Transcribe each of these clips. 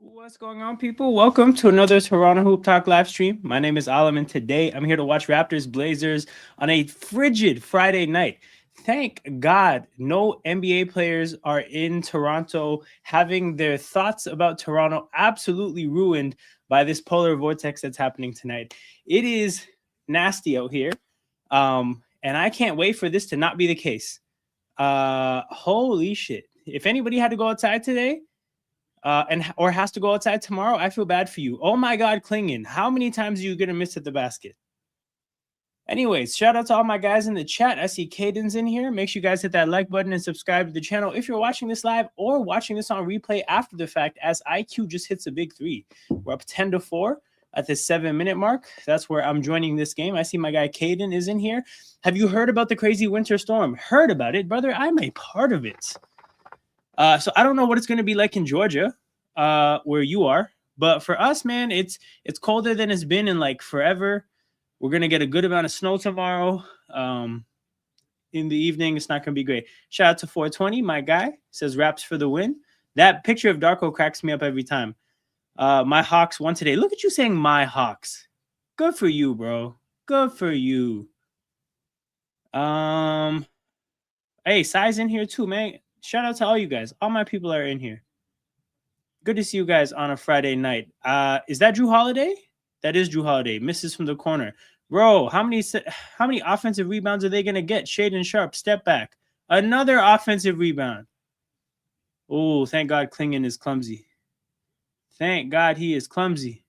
What's going on, people? Welcome to another Toronto Hoop Talk live stream. My name is Alam, and today I'm here to watch Raptors Blazers on a frigid Friday night. Thank God no NBA players are in Toronto, having their thoughts about Toronto absolutely ruined by this polar vortex that's happening tonight. It is nasty out here, and I can't wait for this to not be the case. Holy shit. If anybody had to go outside today, or has to go outside tomorrow, I feel bad for you. Oh my God, Klingen, how many times are you gonna miss at the basket? Anyways, shout out to all my guys in the chat. I see Caden's in here. Make sure you guys hit that like button and subscribe to the channel if you're watching this live or watching this on replay after the fact, as IQ just hits a big three. We're up 10-4 at the 7-minute mark. That's where I'm joining this game. I see my guy Caden is in here. Have you heard about the crazy winter storm? Heard about it, brother? I'm a part of it. So I don't know what it's going to be like in Georgia, where you are, but for us, man, it's colder than it's been in like forever. We're going to get a good amount of snow tomorrow. In the evening, it's not going to be great. Shout out to 420, my guy, says Raps for the win. That picture of Darko cracks me up every time. My Hawks won today. Look at you saying my Hawks. Good for you, bro. Good for you. Hey, Sai's in here too, man. Shout out to all you guys. All my people are in here. Good to see you guys on a Friday night. Is that Drew Holiday? That is Drew Holiday. Misses from the corner. Bro, how many offensive rebounds are they going to get? Shaden Sharp, step back. Another offensive rebound. Oh, thank God Klingen is clumsy. Thank God he is clumsy.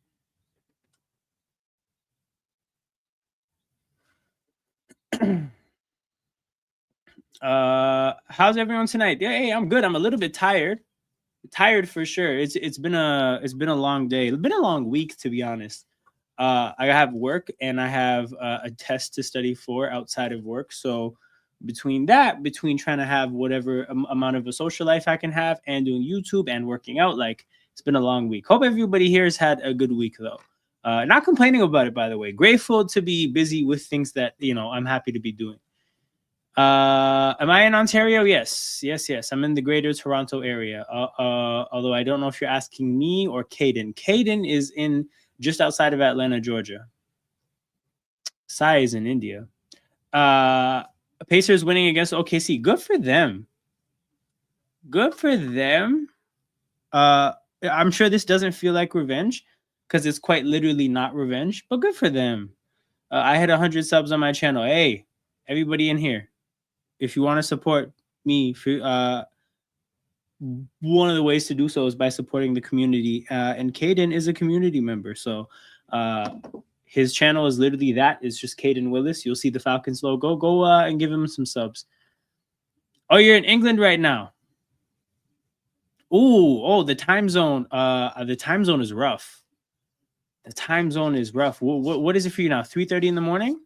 How's everyone tonight? Yeah, hey, I'm good. I'm a little bit tired. Tired for sure. It's been a long day. It's been a long week, to be honest. I have work and I have a test to study for outside of work. So between trying to have whatever amount of a social life I can have and doing YouTube and working out, like, it's been a long week. Hope everybody here has had a good week though. Not complaining about it, by the way. Grateful to be busy with things that, I'm happy to be doing. Am I in Ontario? Yes. I'm in the greater Toronto area. Although I don't know if you're asking me or Caden. Caden is in just outside of Atlanta, Georgia. Sai is in India. Pacers winning against OKC. Good for them. Good for them. I'm sure this doesn't feel like revenge because it's quite literally not revenge, but good for them. I had 100 subs on my channel. Hey, everybody in here, if you want to support me, one of the ways to do so is by supporting the community. And Caden is a community member. So his channel is literally that. It's just Caden Willis. You'll see the Falcons logo. Go and give him some subs. Oh, you're in England right now. Oh, the time zone. The time zone is rough. The time zone is rough. What is it for you now? 3:30 in the morning?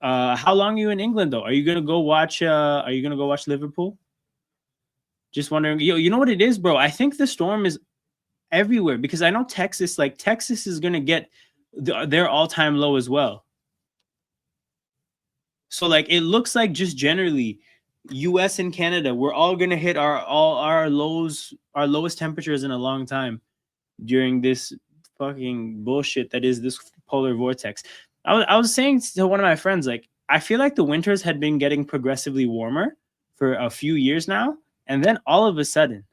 How long are you in England though? Are you gonna go watch Liverpool? Just wondering. You know what it is, bro? I think the storm is everywhere because I know Texas is gonna get their all-time low as well. So like it looks like just generally US and Canada, we're all gonna hit our lowest temperatures in a long time during this fucking bullshit that is this polar vortex. I was saying to one of my friends, like, I feel like the winters had been getting progressively warmer for a few years now, and then all of a sudden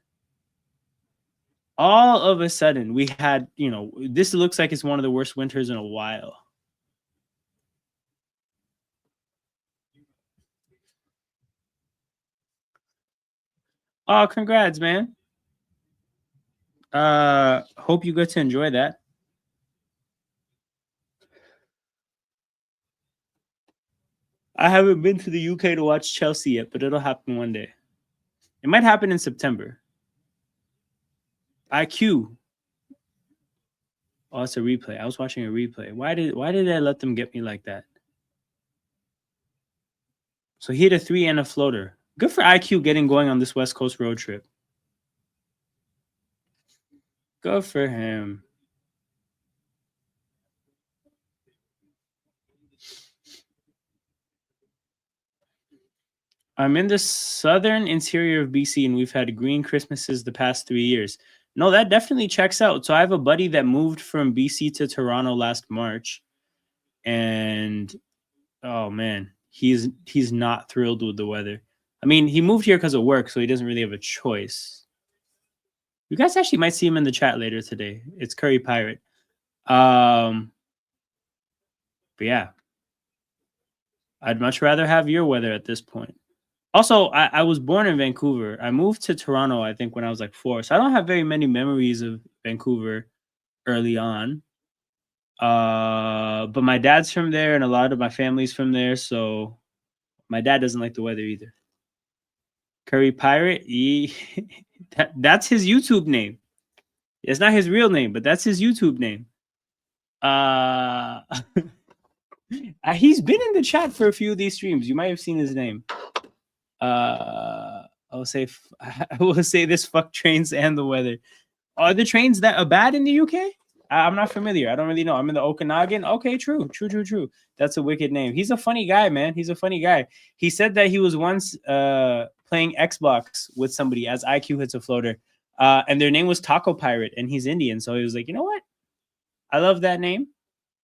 we had, this looks like it's one of the worst winters in a while. Oh, congrats, man. Hope you get to enjoy that. I haven't been to the UK to watch Chelsea yet, but it'll happen one day. It might happen in September. IQ. Oh, it's a replay. I was watching a replay. Why did I let them get me like that? So he hit a 3 and a floater. Good for IQ getting going on this West Coast road trip. Good for him. I'm in the southern interior of BC, and we've had green Christmases the past 3 years. No, that definitely checks out. So I have a buddy that moved from BC to Toronto last March, and oh man, he's not thrilled with the weather. I mean, he moved here because of work, so he doesn't really have a choice. You guys actually might see him in the chat later today. It's Curry Pirate. But yeah, I'd much rather have your weather at this point. Also, I was born in Vancouver. I moved to Toronto, I think, when I was like 4. So I don't have very many memories of Vancouver early on. But my dad's from there and a lot of my family's from there. So my dad doesn't like the weather either. Curry Pirate, that's his YouTube name. It's not his real name, but that's his YouTube name. He's been in the chat for a few of these streams. You might have seen his name. I will say this: fuck trains and the weather. Are the trains that are bad in the UK? I'm not familiar. I don't really know. I'm in the Okanagan. Okay, true. That's a wicked name. He's a funny guy, man. He's a funny guy. He said that he was once playing Xbox with somebody as IQ hits a floater, and their name was Taco Pirate, and he's Indian. So he was like, you know what? I love that name.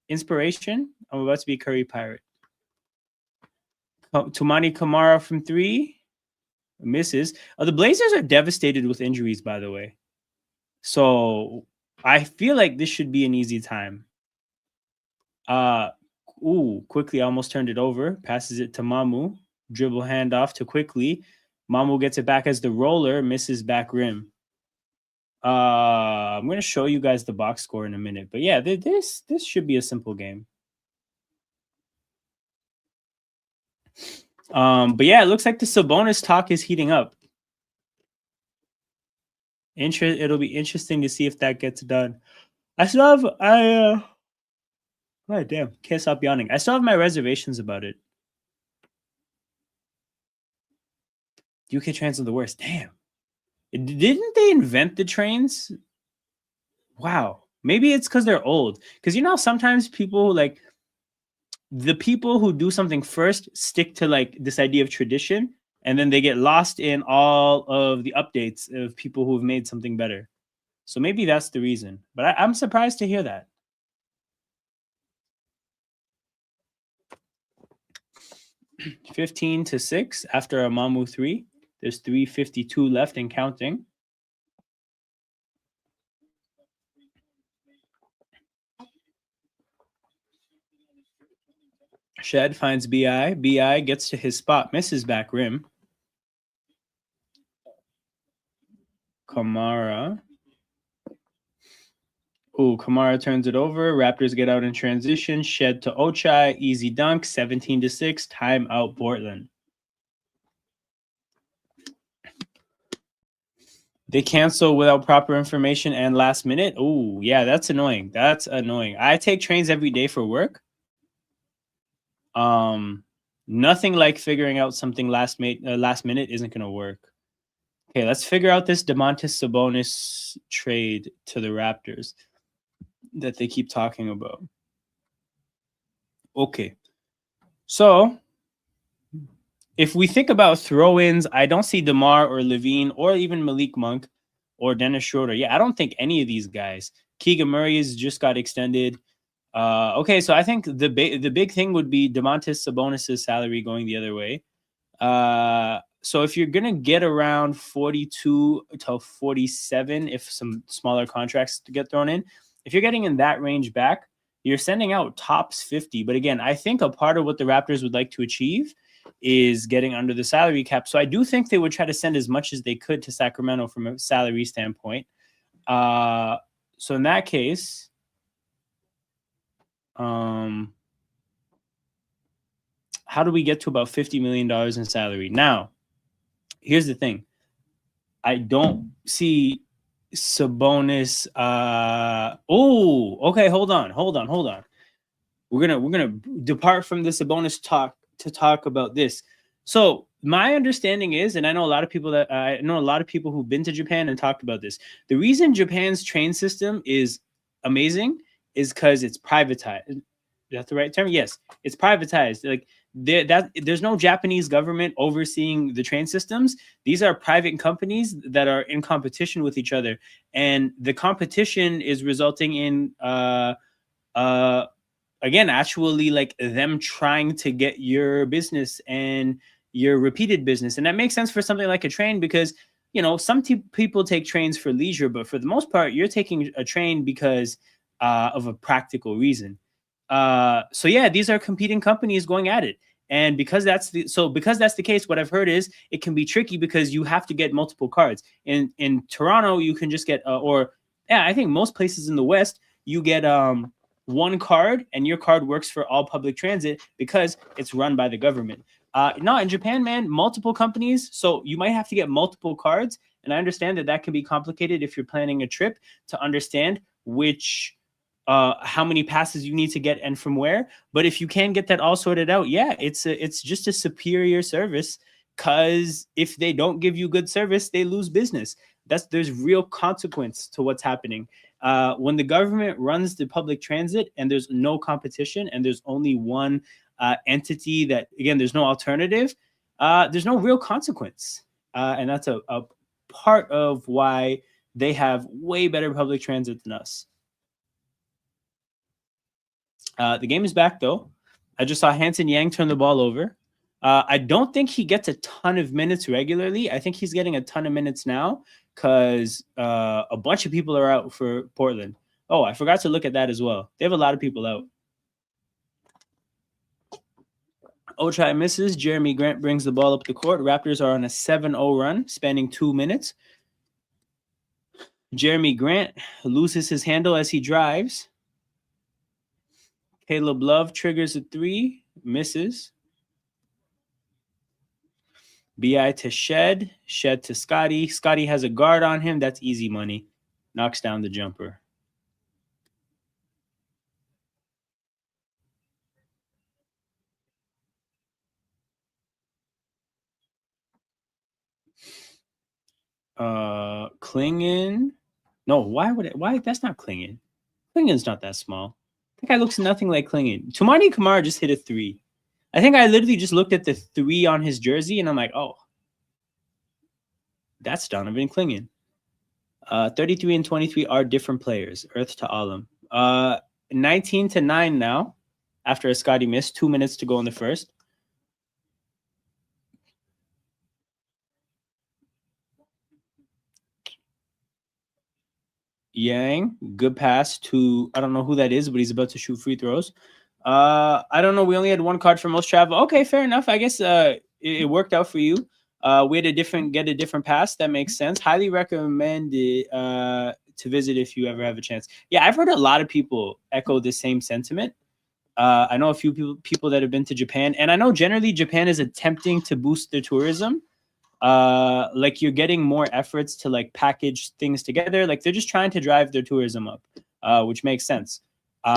Inspiration. I'm about to be Curry Pirate. Tumani Kamara from 3 misses. The Blazers are devastated with injuries, by the way. So I feel like this should be an easy time. Quickly almost turned it over. Passes it to Mamu. Dribble handoff to Quickly. Mamu gets it back as the roller. Misses back rim. I'm going to show you guys the box score in a minute. But yeah, this should be a simple game. But yeah, it looks like the Sabonis talk is heating up. It'll be interesting to see if that gets done. God damn, can't stop yawning. I still have my reservations about it. UK trains are the worst. Damn. Didn't they invent the trains? Wow. Maybe it's because they're old. Because you know, sometimes people like the people who do something first stick to like this idea of tradition, and then they get lost in all of the updates of people who have made something better. So maybe that's the reason. But I'm surprised to hear that. (15-6) after a Mamu 3. There's 3:52 left and counting. Shed finds BI. BI gets to his spot, misses back rim. Kamara. Kamara turns it over. Raptors get out in transition. Shed to Ochai. Easy dunk. 17-6. Timeout Portland. They cancel without proper information and last minute. Oh, yeah, that's annoying. That's annoying. I take trains every day for work. Nothing like figuring out something last minute isn't going to work. Okay, let's figure out this Domantas Sabonis trade to the Raptors that they keep talking about. Okay, so if we think about throw-ins, I don't see DeMar or Levine or even Malik Monk or Dennis Schroeder. Yeah, I don't think any of these guys. Keegan Murray has just got extended. Okay, so I think the big thing would be Domantas Sabonis' salary going the other way. So if you're gonna get around 42 to 47, if some smaller contracts to get thrown in, if you're getting in that range back, you're sending out tops 50. But again, I think a part of what the Raptors would like to achieve is getting under the salary cap. So I do think they would try to send as much as they could to Sacramento from a salary standpoint. So in that case, how do we get to about $50 million in salary? Now, here's the thing. I don't see Sabonis. Okay, hold on. We're gonna depart from the Sabonis talk to talk about this. So my understanding is, and I know a lot of people who've been to Japan and talked about this. The reason Japan's train system is amazing is because it's privatized. Is that the right term? Yes, it's privatized. Like there's no Japanese government overseeing the train systems. These are private companies that are in competition with each other, and the competition is resulting in uh again actually like them trying to get your business and your repeated business. And that makes sense for something like a train, because some people take trains for leisure, but for the most part you're taking a train because of a practical reason. So yeah, these are competing companies going at it. And because that's the case, what I've heard is it can be tricky because you have to get multiple cards. In Toronto, you can just get or yeah, I think most places in the West you get one card, and your card works for all public transit because it's run by the government. No, in Japan, man, multiple companies, so you might have to get multiple cards. And I understand that that can be complicated if you're planning a trip to understand which how many passes you need to get and from where. But if you can get that all sorted out, yeah, it's just a superior service. Because if they don't give you good service, they lose business. There's real consequence to what's happening. When the government runs the public transit and there's no competition and there's only one entity that, again, there's no alternative, there's no real consequence. And that's a part of why they have way better public transit than us. The game is back, though. I just saw Hanson Yang turn the ball over. I don't think he gets a ton of minutes regularly. I think he's getting a ton of minutes now because a bunch of people are out for Portland. Oh, I forgot to look at that as well. They have a lot of people out. Ochai misses. Jeremy Grant brings the ball up the court. Raptors are on a 7-0 run, spanning 2 minutes. Jeremy Grant loses his handle as he drives. Caleb Love triggers a three, misses. BI to Shed to Scotty. Scotty has a guard on him. That's easy money. Knocks down the jumper. Klingon. No, why? That's not Klingon. Klingon's not that small. That guy looks nothing like Klingon. Tumani Kamara just hit a three. I think I literally just looked at the three on his jersey and I'm like, oh, that's Donovan Klingon. 33 and 23 are different players. Earth to Alam. 19-9 now after a Scotty miss. 2 minutes to go in the first. Yang, good pass to, I don't know who that is, but he's about to shoot free throws. I don't know. We only had one card for most travel. Okay, fair enough. I guess it worked out for you. We had get a different pass. That makes sense. Highly recommend it to visit if you ever have a chance. Yeah, I've heard a lot of people echo the same sentiment. I know a few people that have been to Japan, and I know generally Japan is attempting to boost their tourism. Like you're getting more efforts to like package things together. Like they're just trying to drive their tourism up, which makes sense.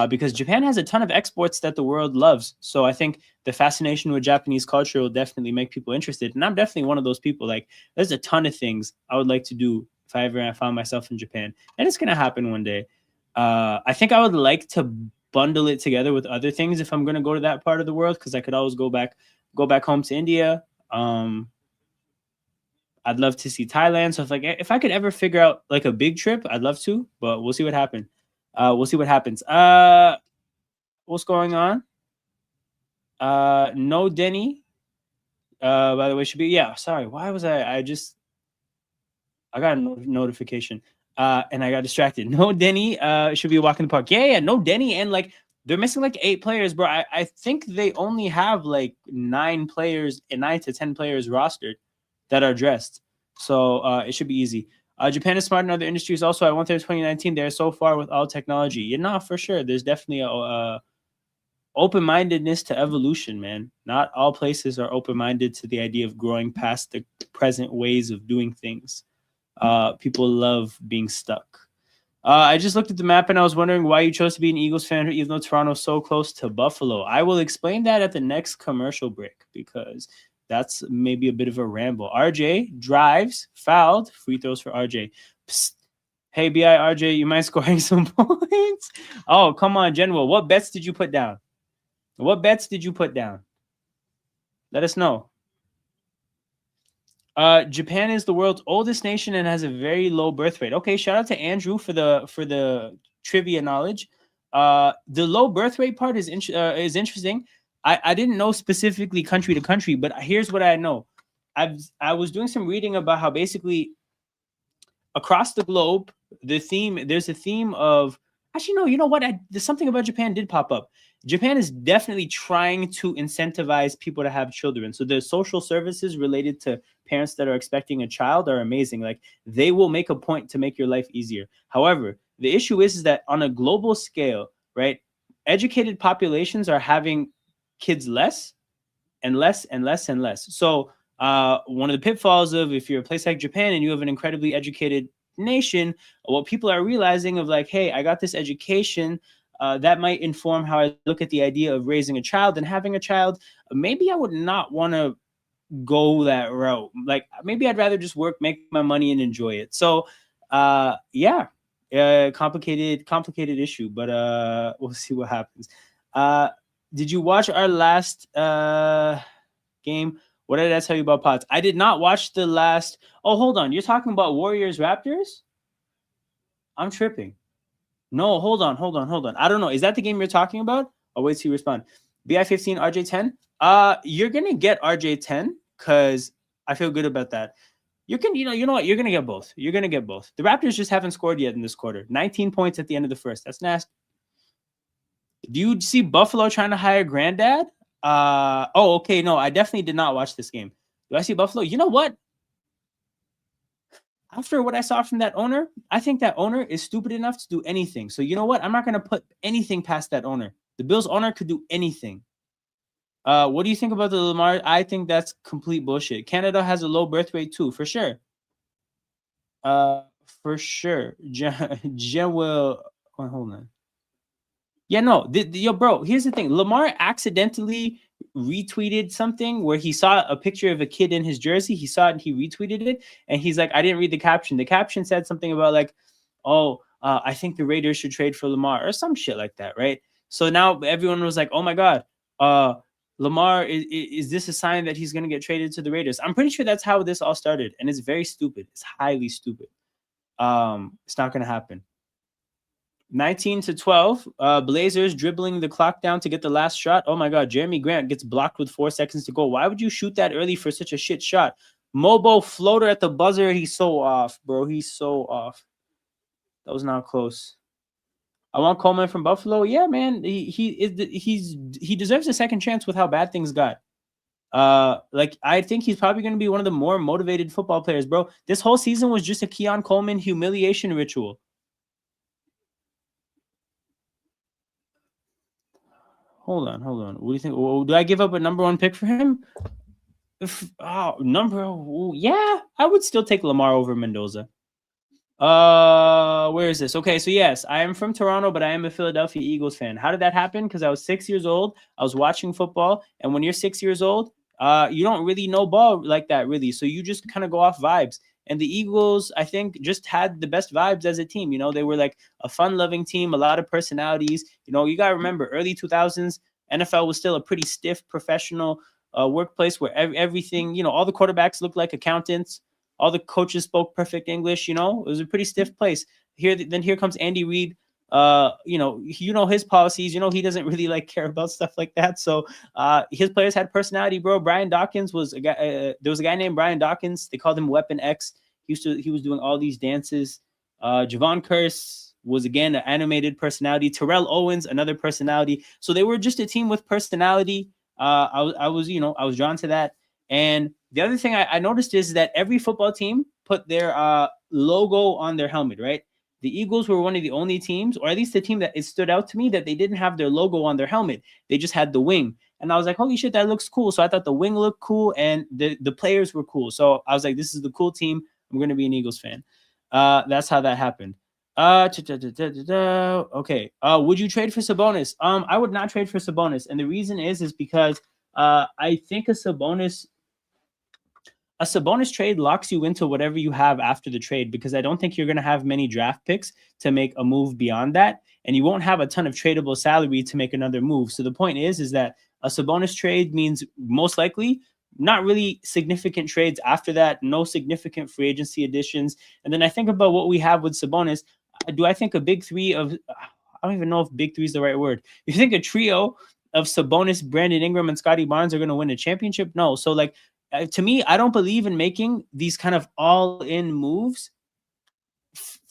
Because Japan has a ton of exports that the world loves. So I think the fascination with Japanese culture will definitely make people interested. And I'm definitely one of those people. Like there's a ton of things I would like to do if I ever found myself in Japan. And it's going to happen one day. I think I would like to bundle it together with other things if I'm going to go to that part of the world, because I could always go back home to India. I'd love to see Thailand. So if I could ever figure out like a big trip, I'd love to, but we'll see what happens. We'll see what happens. What's going on? No Denny. By the way, should be, yeah. Sorry. Why was I got a notification. And I got distracted. No Denny. Should be walking the park. Yeah. No Denny. And like they're missing like 8 players, bro. I think they only have like 9 to 10 players rostered that are dressed. So it should be easy. Japan is smart in other industries. Also, I went there in 2019. They're so far with all technology. Yeah, no, for sure. There's definitely a open-mindedness to evolution, man. Not all places are open-minded to the idea of growing past the present ways of doing things. People love being stuck. I just looked at the map and I was wondering why you chose to be an Eagles fan, even though Toronto's so close to Buffalo. I will explain that at the next commercial break, because that's maybe a bit of a ramble. RJ drives, fouled, free throws for RJ. Psst. Hey, BI RJ, you mind scoring some points? Oh, come on, General. What bets did you put down? Let us know. Japan is the world's oldest nation and has a very low birth rate. Okay, shout out to Andrew for the trivia knowledge. The low birth rate part is interesting. I didn't know specifically country to country, but here's what I know. I was doing some reading about how basically across the globe, there's a theme of actually no, you know what? There's something about Japan did pop up. Japan is definitely trying to incentivize people to have children. So the social services related to parents that are expecting a child are amazing. Like they will make a point to make your life easier. However, the issue is that on a global scale, right? Educated populations are having kids less and less and less and less. So one of the pitfalls of if you're a place like Japan and you have an incredibly educated nation, what people are realizing of like, hey, I got this education that might inform how I look at the idea of raising a child and having a child. Maybe I would not want to go that route. Like maybe I'd rather just work, make my money, and enjoy it. So yeah, complicated issue, but we'll see what happens. Did you watch our last game? What did I tell you about pods? I did not watch the last. Oh, hold on. You're talking about Warriors Raptors? I'm tripping. No, hold on. I don't know. Is that the game you're talking about? I'll wait till you respond. BI15, RJ10. You're gonna get RJ10 because I feel good about that. You know what? You're gonna get both. You're gonna get both. The Raptors just haven't scored yet in this quarter. 19 points at the end of the first. That's nasty. Do you see Buffalo trying to hire Granddad? Oh, okay. No, I definitely did not watch this game. Do I see Buffalo? You know what? After what I saw from that owner, I think that owner is stupid enough to do anything. So you know what? I'm not going to put anything past that owner. The Bills owner could do anything. What do you think about the Lamar? I think that's complete bullshit. Canada has a low birth rate too, for sure. For sure. Jen will. Oh, hold on. Yeah, no, yo, bro. Here's the thing. Lamar accidentally retweeted something where he saw a picture of a kid in his jersey. He saw it and he retweeted it, and he's like, I didn't read the caption. The caption said something about like, oh, I think the Raiders should trade for Lamar or some shit like that, right? So now everyone was like, oh my god, Lamar, is this a sign that he's gonna get traded to the Raiders? I'm pretty sure that's how this all started, and it's very stupid. It's highly stupid. It's not gonna happen. 19-12, Blazers dribbling the clock down to get the last shot. Oh my god, Jeremy Grant gets blocked with 4 seconds to go. Why would you shoot that early for such a shit shot? Mobo floater at the buzzer. He's so off, bro. He's so off. That was not close. I want Coleman from Buffalo. Yeah, man. He deserves a second chance with how bad things got. Like I think he's probably going to be one of the more motivated football players, bro. This whole season was just a Keon Coleman humiliation ritual. Hold on. What do you think? Do I give up a number 1 pick for him? Yeah, I would still take Lamar over Mendoza. Where is this? Okay, so yes, I am from Toronto, but I am a Philadelphia Eagles fan. How did that happen? Because I was 6 years old. I was watching football, and when you're 6 years old, you don't really know ball like that, really. So you just kind of go off vibes. And the Eagles, I think, just had the best vibes as a team. You know, they were like a fun-loving team, a lot of personalities. You know, you got to remember, early 2000s, NFL was still a pretty stiff professional workplace where everything, you know, all the quarterbacks looked like accountants. All the coaches spoke perfect English. You know, it was a pretty stiff place. Here comes Andy Reid. You know his policies. You know, he doesn't really like care about stuff like that. So his players had personality, bro. Brian Dawkins was a guy. There was a guy named Brian Dawkins. They called him Weapon X. He was doing all these dances. Javon Curse was again an animated personality. Terrell Owens, another personality. So they were just a team with personality. I was drawn to that. And the other thing I noticed is that every football team put their logo on their helmet, right? The Eagles were one of the only teams, or at least the team that it stood out to me, that they didn't have their logo on their helmet. They just had the wing. And I was like, holy shit, that looks cool. So I thought the wing looked cool and the players were cool. So I was like, this is the cool team. I'm going to be an Eagles fan. That's how that happened. Okay. Would you trade for Sabonis? I would not trade for Sabonis. And the reason is because I think a Sabonis trade locks you into whatever you have after the trade, because I don't think you're going to have many draft picks to make a move beyond that. And you won't have a ton of tradable salary to make another move. So the point is that a Sabonis trade means most likely not really significant trades after that, no significant free agency additions. And then I think about what we have with Sabonis. Do I think a big three of, I don't even know if big three is the right word. You think a trio of Sabonis, Brandon Ingram, and Scotty Barnes are going to win a championship? No. So, like, to me, I don't believe in making these kind of all-in moves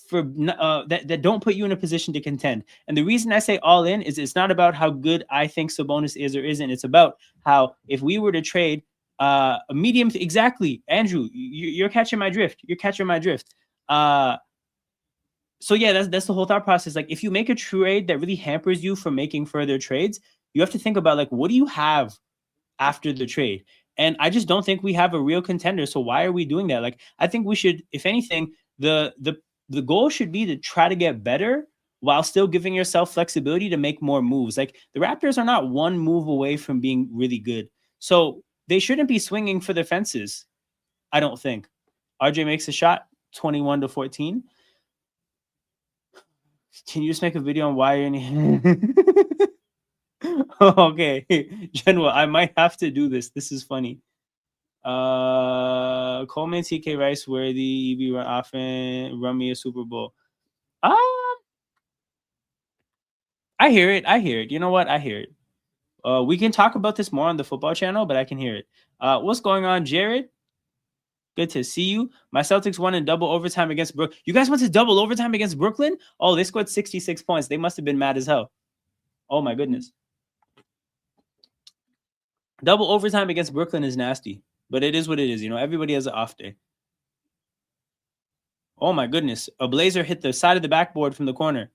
for that don't put you in a position to contend. And the reason I say all in is it's not about how good I think Sabonis is or isn't. It's about how if we were to trade a medium, exactly, Andrew, you're catching my drift. You're catching my drift. So yeah, that's the whole thought process. Like, if you make a trade that really hampers you from making further trades, you have to think about, like, what do you have after the trade? And I just don't think we have a real contender. So why are we doing that? Like, I think we should, if anything, the goal should be to try to get better while still giving yourself flexibility to make more moves. Like, the Raptors are not one move away from being really good. So they shouldn't be swinging for the fences, I don't think. RJ makes a shot, 21-14. Can you just make a video on why you're in Okay. General, I might have to do this. This is funny. Coleman, TK Rice, worthy, EB run often, run me a Super Bowl. I hear it. You know what? I hear it. We can talk about this more on the football channel, but I can hear it. What's going on, Jared? Good to see you. My Celtics won in double overtime against Brooklyn. You guys went to double overtime against Brooklyn? Oh, they scored 66 points. They must have been mad as hell. Oh, my goodness. Double overtime against Brooklyn is nasty, but it is what it is. You know, everybody has an off day. Oh, my goodness. A Blazer hit the side of the backboard from the corner.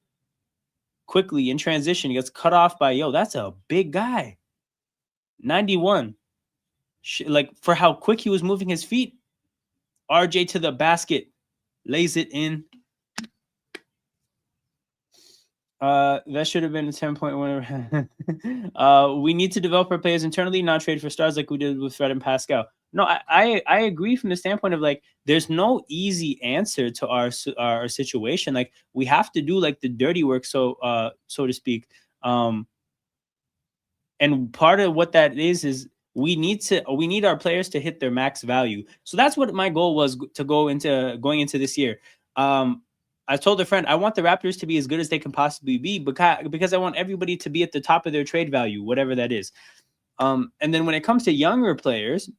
Quickly in transition, he gets cut off by, that's a big guy. 91. Like, for how quick he was moving his feet. RJ to the basket. Lays it in. That should have been a 10-point winner. We need to develop our players internally, not trade for stars like we did with Fred and Pascal. No, I agree from the standpoint of, like, there's no easy answer to our situation. Like, we have to do, like, the dirty work, so to speak. And part of what that is we need our players to hit their max value. So that's what my goal was to going into this year. I told a friend I want the Raptors to be as good as they can possibly be because I want everybody to be at the top of their trade value, whatever that is. And then when it comes to younger players,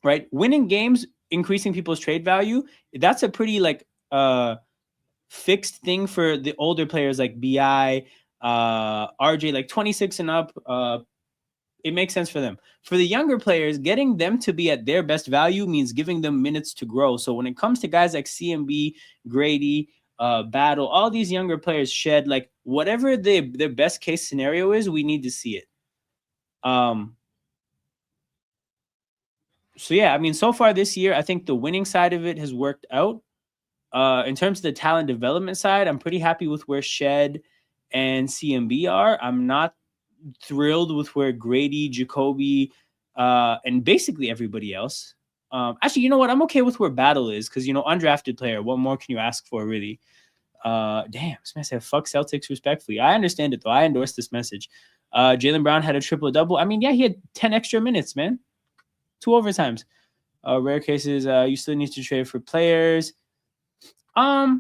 right, winning games, increasing people's trade value, that's a pretty, like, fixed thing for the older players like BI, RJ, like 26 and up. It makes sense for them. For the younger players, getting them to be at their best value means giving them minutes to grow. So when it comes to guys like CMB, Grady, Battle, all these younger players, Shed, like, whatever their best case scenario is, we need to see it. So yeah, I mean, so far this year, I think the winning side of it has worked out. In terms of the talent development side, I'm pretty happy with where Shed and CMB are. I'm not thrilled with where Grady, Jacoby, and basically everybody else. Actually, you know what? I'm okay with where Battle is because, undrafted player. What more can you ask for, really? Damn, this man said, fuck Celtics respectfully. I understand it, though. I endorse this message. Jaylen Brown had a triple-double. I mean, yeah, he had 10 extra minutes, man. 2 overtimes. Rare cases, you still need to trade for players. I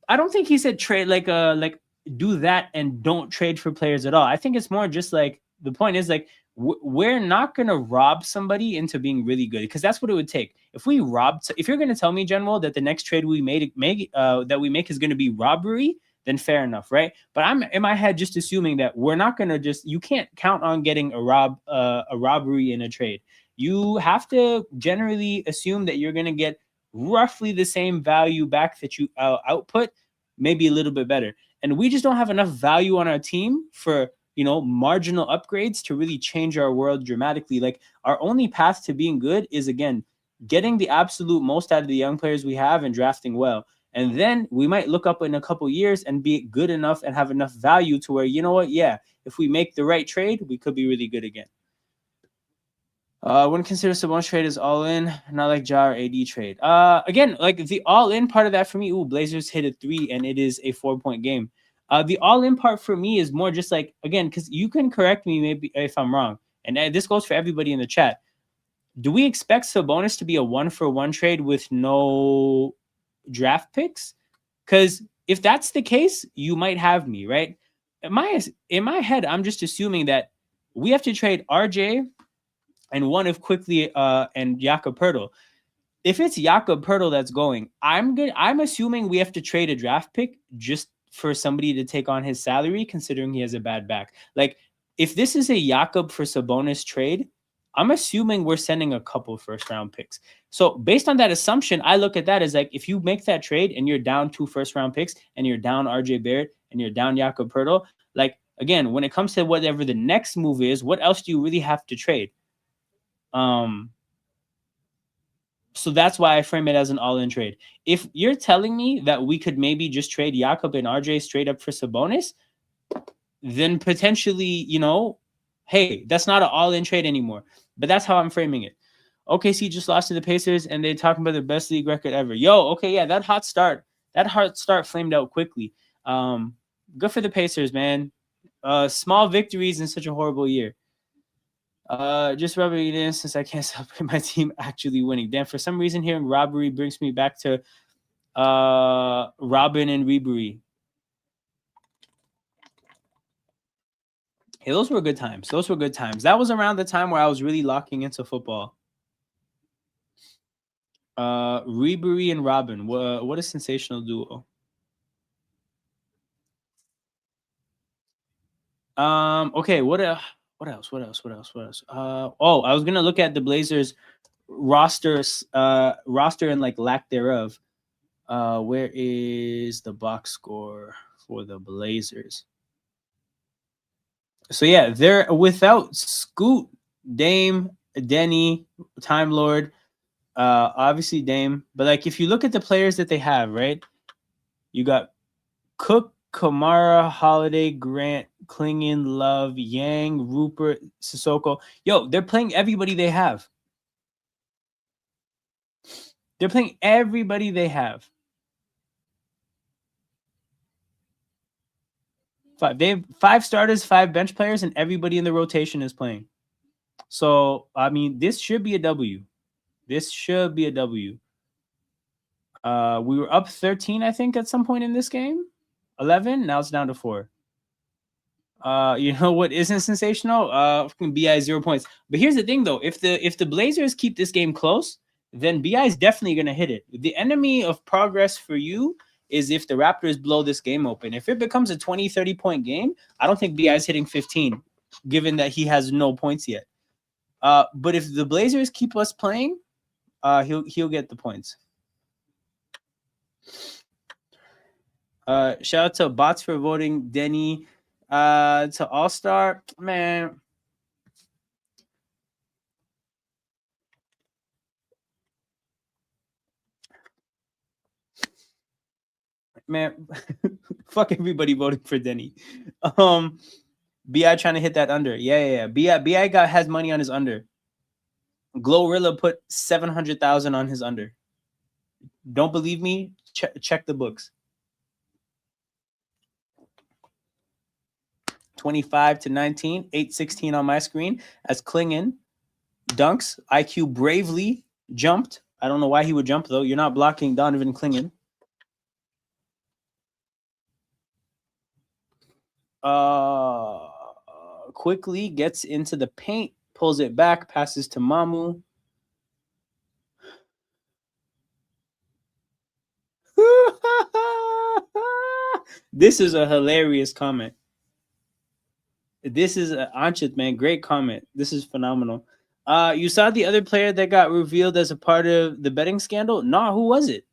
don't think he said trade, like do that and don't trade for players at all. I think it's more just like, the point is, like, we're not going to rob somebody into being really good, because that's what it would take. If you're going to tell me, General, that the next trade we make is going to be robbery, then fair enough, right? But I'm in my head just assuming that we're not going to you can't count on getting a robbery in a trade. You have to generally assume that you're going to get roughly the same value back that you output, maybe a little bit better. And we just don't have enough value on our team for, marginal upgrades to really change our world dramatically. Like, our only path to being good is, again, getting the absolute most out of the young players we have and drafting well. And then we might look up in a couple years and be good enough and have enough value to where, you know what? Yeah, if we make the right trade, we could be really good again. Wouldn't consider Sabonis trade as all in, not like Ja or AD trade. Again, like, the all in part of that for me, Blazers hit a 3 and it is a 4-point game. The all in part for me is more just like, again, because you can correct me maybe if I'm wrong, and this goes for everybody in the chat. do we expect Sabonis to be a 1-for-1 trade with no draft picks? Because if that's the case, you might have me, right? In my head, I'm just assuming that we have to trade RJ and one of Quickly and Jakob Poeltl. If it's Jakob Poeltl that's going, I'm assuming we have to trade a draft pick just for somebody to take on his salary, considering he has a bad back. Like, if this is a Jakob for Sabonis trade, I'm assuming we're sending a couple first-round picks. So based on that assumption, I look at that as like, if you make that trade and you're down 2 first-round picks and you're down RJ Barrett and you're down Jakob Poeltl, like, again, when it comes to whatever the next move is, what else do you really have to trade? So that's why I frame it as an all-in trade. If you're telling me that we could maybe just trade Jakob and RJ straight up for Sabonis, then potentially, hey, that's not an all-in trade anymore. But that's how I'm framing it. OKC just lost to the Pacers, and they're talking about the best league record ever. Yo, okay, yeah, that hot start flamed out quickly. Good for the Pacers, man. Small victories in such a horrible year. Just rubbing it in since I can't celebrate my team actually winning. Damn, for some reason hearing robbery brings me back to Robin and Rebery. Hey, those were good times. That was around the time where I was really locking into football. Rebery and Robin. What a sensational duo. Okay, what else? I was gonna look at the Blazers roster and like lack thereof. Where is the box score for the Blazers? So yeah, they're without Scoot, Dame, Denny, Time Lord, obviously Dame. But like, if you look at the players that they have, right? You got Cook, Kamara, Holiday, Grant, Klingon, Love, Yang, Rupert, Sissoko. Yo, they're playing everybody they have. They're playing everybody they have. They have 5 starters, 5 bench players, and everybody in the rotation is playing. So, I mean, this should be a W. We were up 13, I think, at some point in this game. 11. Now it's down to 4. You know what isn't sensational? BI 0 points. But here's the thing, though. If the Blazers keep this game close, then BI is definitely going to hit it. The enemy of progress for you is if the Raptors blow this game open. If it becomes a 20, 30-point game, I don't think BI is hitting 15, given that he has no points yet. But if the Blazers keep us playing, he'll get the points. Shout out to bots for voting Denny to All-Star. Man, fuck everybody voting for Denny. BI trying to hit that under. Yeah. BI has money on his under. Glorilla put 700,000 on his under. Don't believe me? Check the books. 25-19, 8-16 on my screen as Klingon dunks. IQ bravely jumped. I don't know why he would jump, though. You're not blocking Donovan Klingon. Quickly gets into the paint, pulls it back, passes to Mamu. This is a hilarious comment. This is Anchit, man. Great comment. This is phenomenal. You saw the other player that got revealed as a part of the betting scandal? Nah, who was it?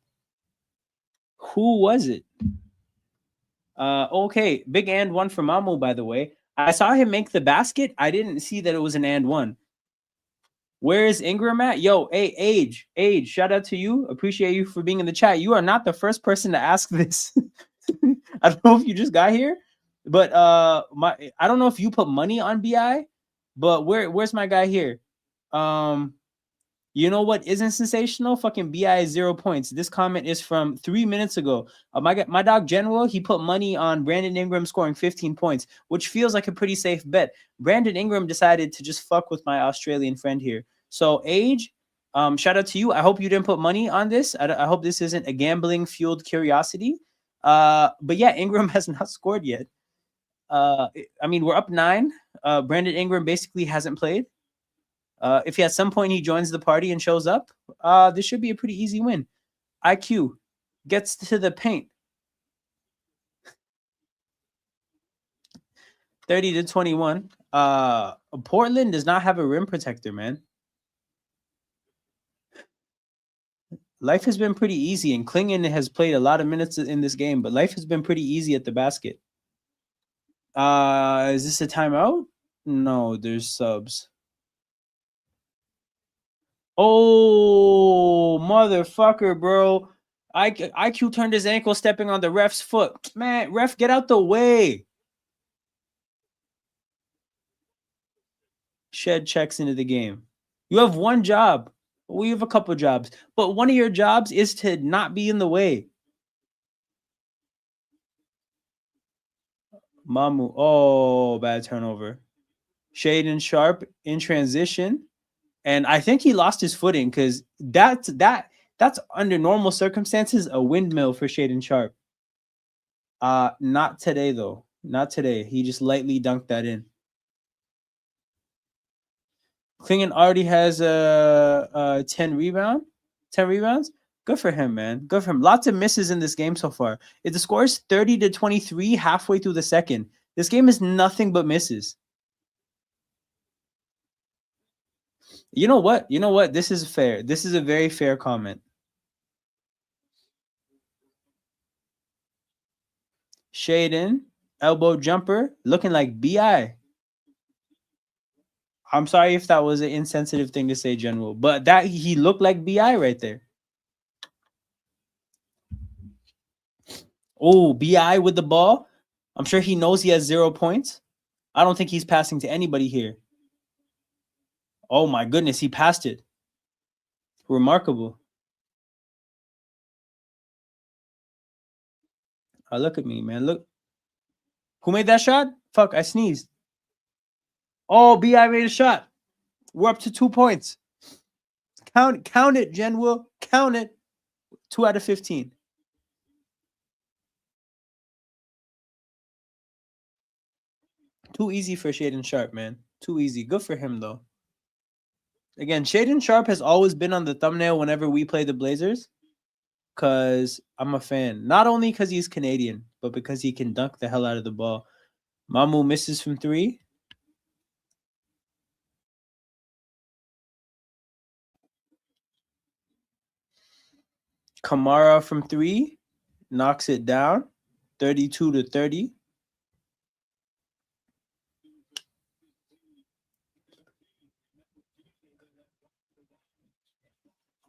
Okay, big and one for Mamu, by the way. I saw him make the basket. I didn't see that it was an and one. Where is Ingram at? Yo, hey, Age, shout out to you. Appreciate you for being in the chat. You are not the first person to ask this. I don't know if you just got here, but I don't know if you put money on BI, but where's my guy here? You know what isn't sensational? Fucking BI is 0 points. This comment is from 3 minutes ago. My dog General, he put money on Brandon Ingram scoring 15 points, which feels like a pretty safe bet. Brandon Ingram decided to just fuck with my Australian friend here. So Age, shout out to you. I hope you didn't put money on this. I hope this isn't a gambling fueled curiosity. But yeah, Ingram has not scored yet. I mean, we're up 9. Brandon Ingram basically hasn't played. If at some point he joins the party and shows up, this should be a pretty easy win. IQ gets to the paint. 30-21. Portland does not have a rim protector, man. Life has been pretty easy, and Klingon has played a lot of minutes in this game, but life has been pretty easy at the basket. Is this a timeout? No, there's subs. Oh, motherfucker, bro. IQ turned his ankle stepping on the ref's foot. Man, ref, get out the way. Shed checks into the game. You have one job. We have a couple jobs, but one of your jobs is to not be in the way. Mamu. Oh, bad turnover. Shaden Sharp in transition. And I think he lost his footing because that's under normal circumstances a windmill for Shaden Sharp. Not today though. Not today. He just lightly dunked that in. Klingon already has 10 rebounds. Good for him, man. Good for him. Lots of misses in this game so far. If the score is 30-23 halfway through the second, this game is nothing but misses. You know what? This is fair. This is a very fair comment. Shaden, elbow jumper, looking like BI. I'm sorry if that was an insensitive thing to say, General, but that he looked like BI right there. Oh, BI with the ball. I'm sure he knows he has 0 points. I don't think he's passing to anybody here. Oh my goodness, he passed it. Remarkable. Oh, look at me, man. Look. Who made that shot? Fuck, I sneezed. Oh, BI made a shot. We're up to 2 points. Count it, General. Count it. 2 out of 15. Too easy for Shaden Sharp, man. Too easy. Good for him, though. Again, Shaden Sharp has always been on the thumbnail whenever we play the Blazers because I'm a fan. Not only because he's Canadian, but because he can dunk the hell out of the ball. Mamu misses from 3. Kamara from 3 knocks it down, 32-30.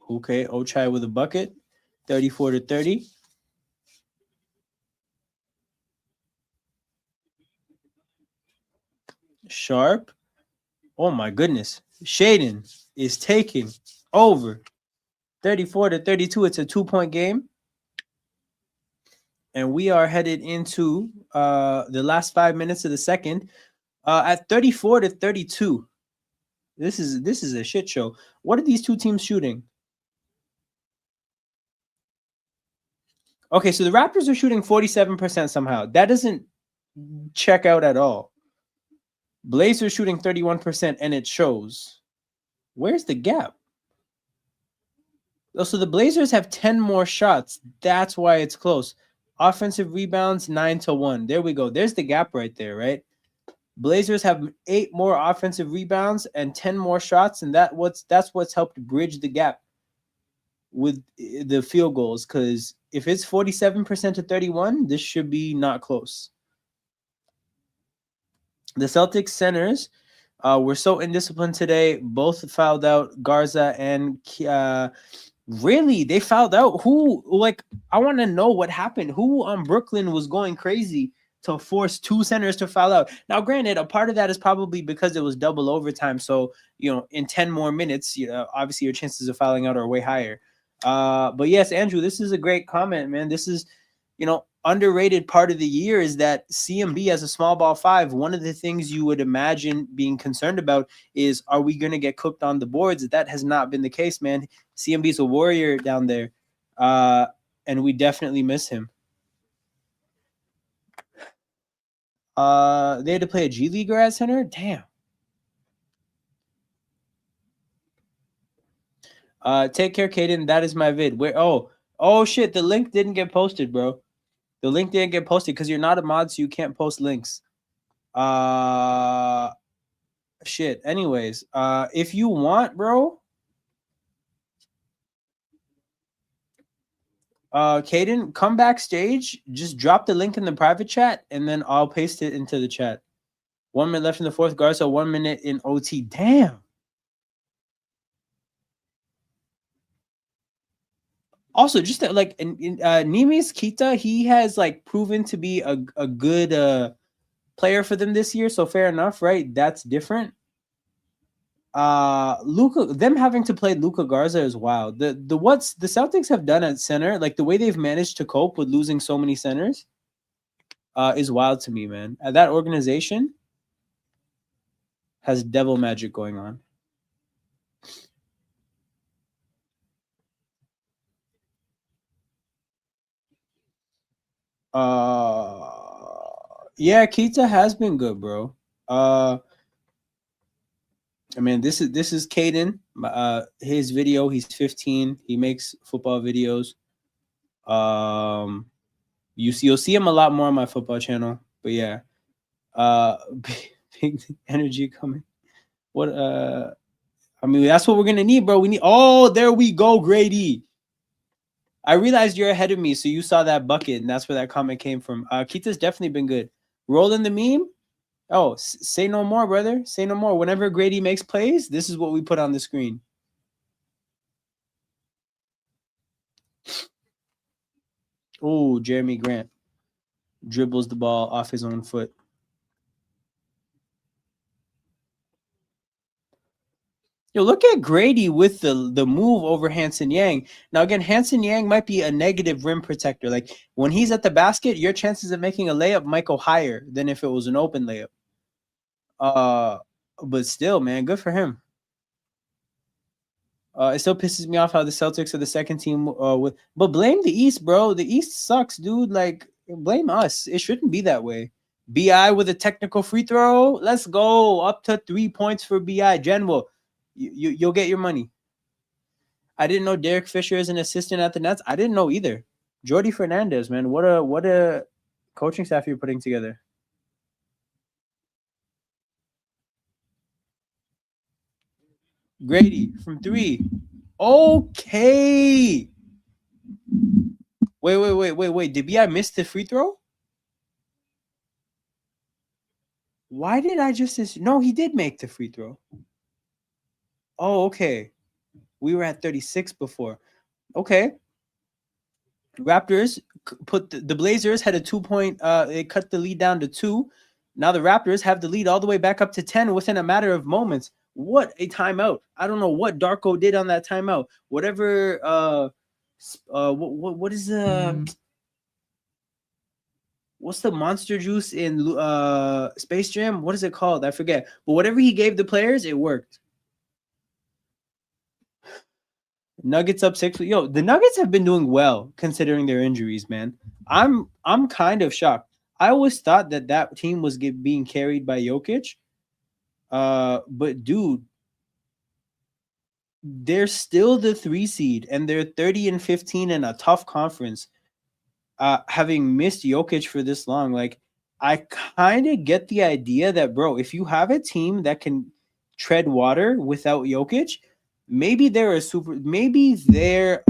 Okay, Ochai with a bucket, 34-30. Sharp. Oh my goodness. Shaden is taking over. 34-32. It's a 2-point game. And we are headed into the last 5 minutes of the second at 34-32. This is a shit show. What are these two teams shooting? Okay, so the Raptors are shooting 47% somehow. That doesn't check out at all. Blazers shooting 31%, and it shows. Where's the gap? Oh, so the Blazers have 10 more shots. That's why it's close. Offensive rebounds, 9-1. There we go. There's the gap right there, right? Blazers have 8 more offensive rebounds and 10 more shots, and that's what's helped bridge the gap with the field goals. Because if it's 47% to 31, this should be not close. The Celtics centers were so indisciplined today. Both fouled out, Garza and really, they fouled out. I want to know what happened. Who on Brooklyn was going crazy to force 2 centers to foul out? Now, granted, a part of that is probably because it was double overtime. So, in 10 more minutes, obviously your chances of fouling out are way higher. But yes, Andrew, this is a great comment, man. This is, underrated part of the year is that CMB as a small ball 5, one of the things you would imagine being concerned about is, are we going to get cooked on the boards? That has not been the case, man. CMB's a warrior down there, and we definitely miss him. They had to play a G Leaguer at center? Damn. Take care, Caden. That is my vid. Where? Oh shit! The link didn't get posted, bro. The link didn't get posted because you're not a mod, so you can't post links. Shit. Anyways, if you want, bro. Caden, come backstage. Just drop the link in the private chat, and then I'll paste it into the chat. 1 minute left in the fourth, Garza. 1 minute in OT. Damn. Also, just like in Nemes Kita, he has like proven to be a good player for them this year. So fair enough, right? That's different. Luka, them having to play Luka Garza is wild. The what's the Celtics have done at center, like the way they've managed to cope with losing so many centers, is wild to me, man. That organization has devil magic going on. Yeah, Kita has been good, bro. I mean, this is Caden. His video. He's 15. He makes football videos. You'll see him a lot more on my football channel. But yeah, big energy coming. What? I mean, that's what we're gonna need, bro. We need. Oh, there we go, Grady. I realized you're ahead of me, so you saw that bucket, and that's where that comment came from. Kita's definitely been good. Rolling the meme. Oh, say no more, brother. Say no more. Whenever Grady makes plays, this is what we put on the screen. Oh, Jeremy Grant dribbles the ball off his own foot. Yo, look at Grady with the move over Hanson Yang. Now, again, Hanson Yang might be a negative rim protector. Like, when he's at the basket, your chances of making a layup might go higher than if it was an open layup. But still, man, good for him. It still pisses me off how the Celtics are the second team but blame the East, bro. The East sucks, dude. Like, blame us. It shouldn't be that way. BI with a technical free throw. Let's go. Up to 3 points for BI. General, you'll get your money. I didn't know Derek Fisher is an assistant at the Nets. I didn't know either. Jordi Fernandez, man. What a coaching staff you're putting together. Grady from 3. Okay. Wait. Did BI miss the free throw? Why did I just... No, he did make the free throw. Oh, okay. We were at 36 before. Okay. Raptors put the Blazers had a 2-point... they cut the lead down to 2. Now the Raptors have the lead all the way back up to 10 within a matter of moments. What a timeout. I don't know what Darko did on that timeout. Whatever... what is what's the monster juice in Space Jam? What is it called? I forget. But whatever he gave the players, it worked. Nuggets up 6. Yo, the Nuggets have been doing well considering their injuries, man. I'm kind of shocked. I always thought that team was being carried by Jokic. But dude, they're still the 3 seed and they're 30-15 in a tough conference. Having missed Jokic for this long, like, I kind of get the idea that, bro, if you have a team that can tread water without Jokic, maybe they're the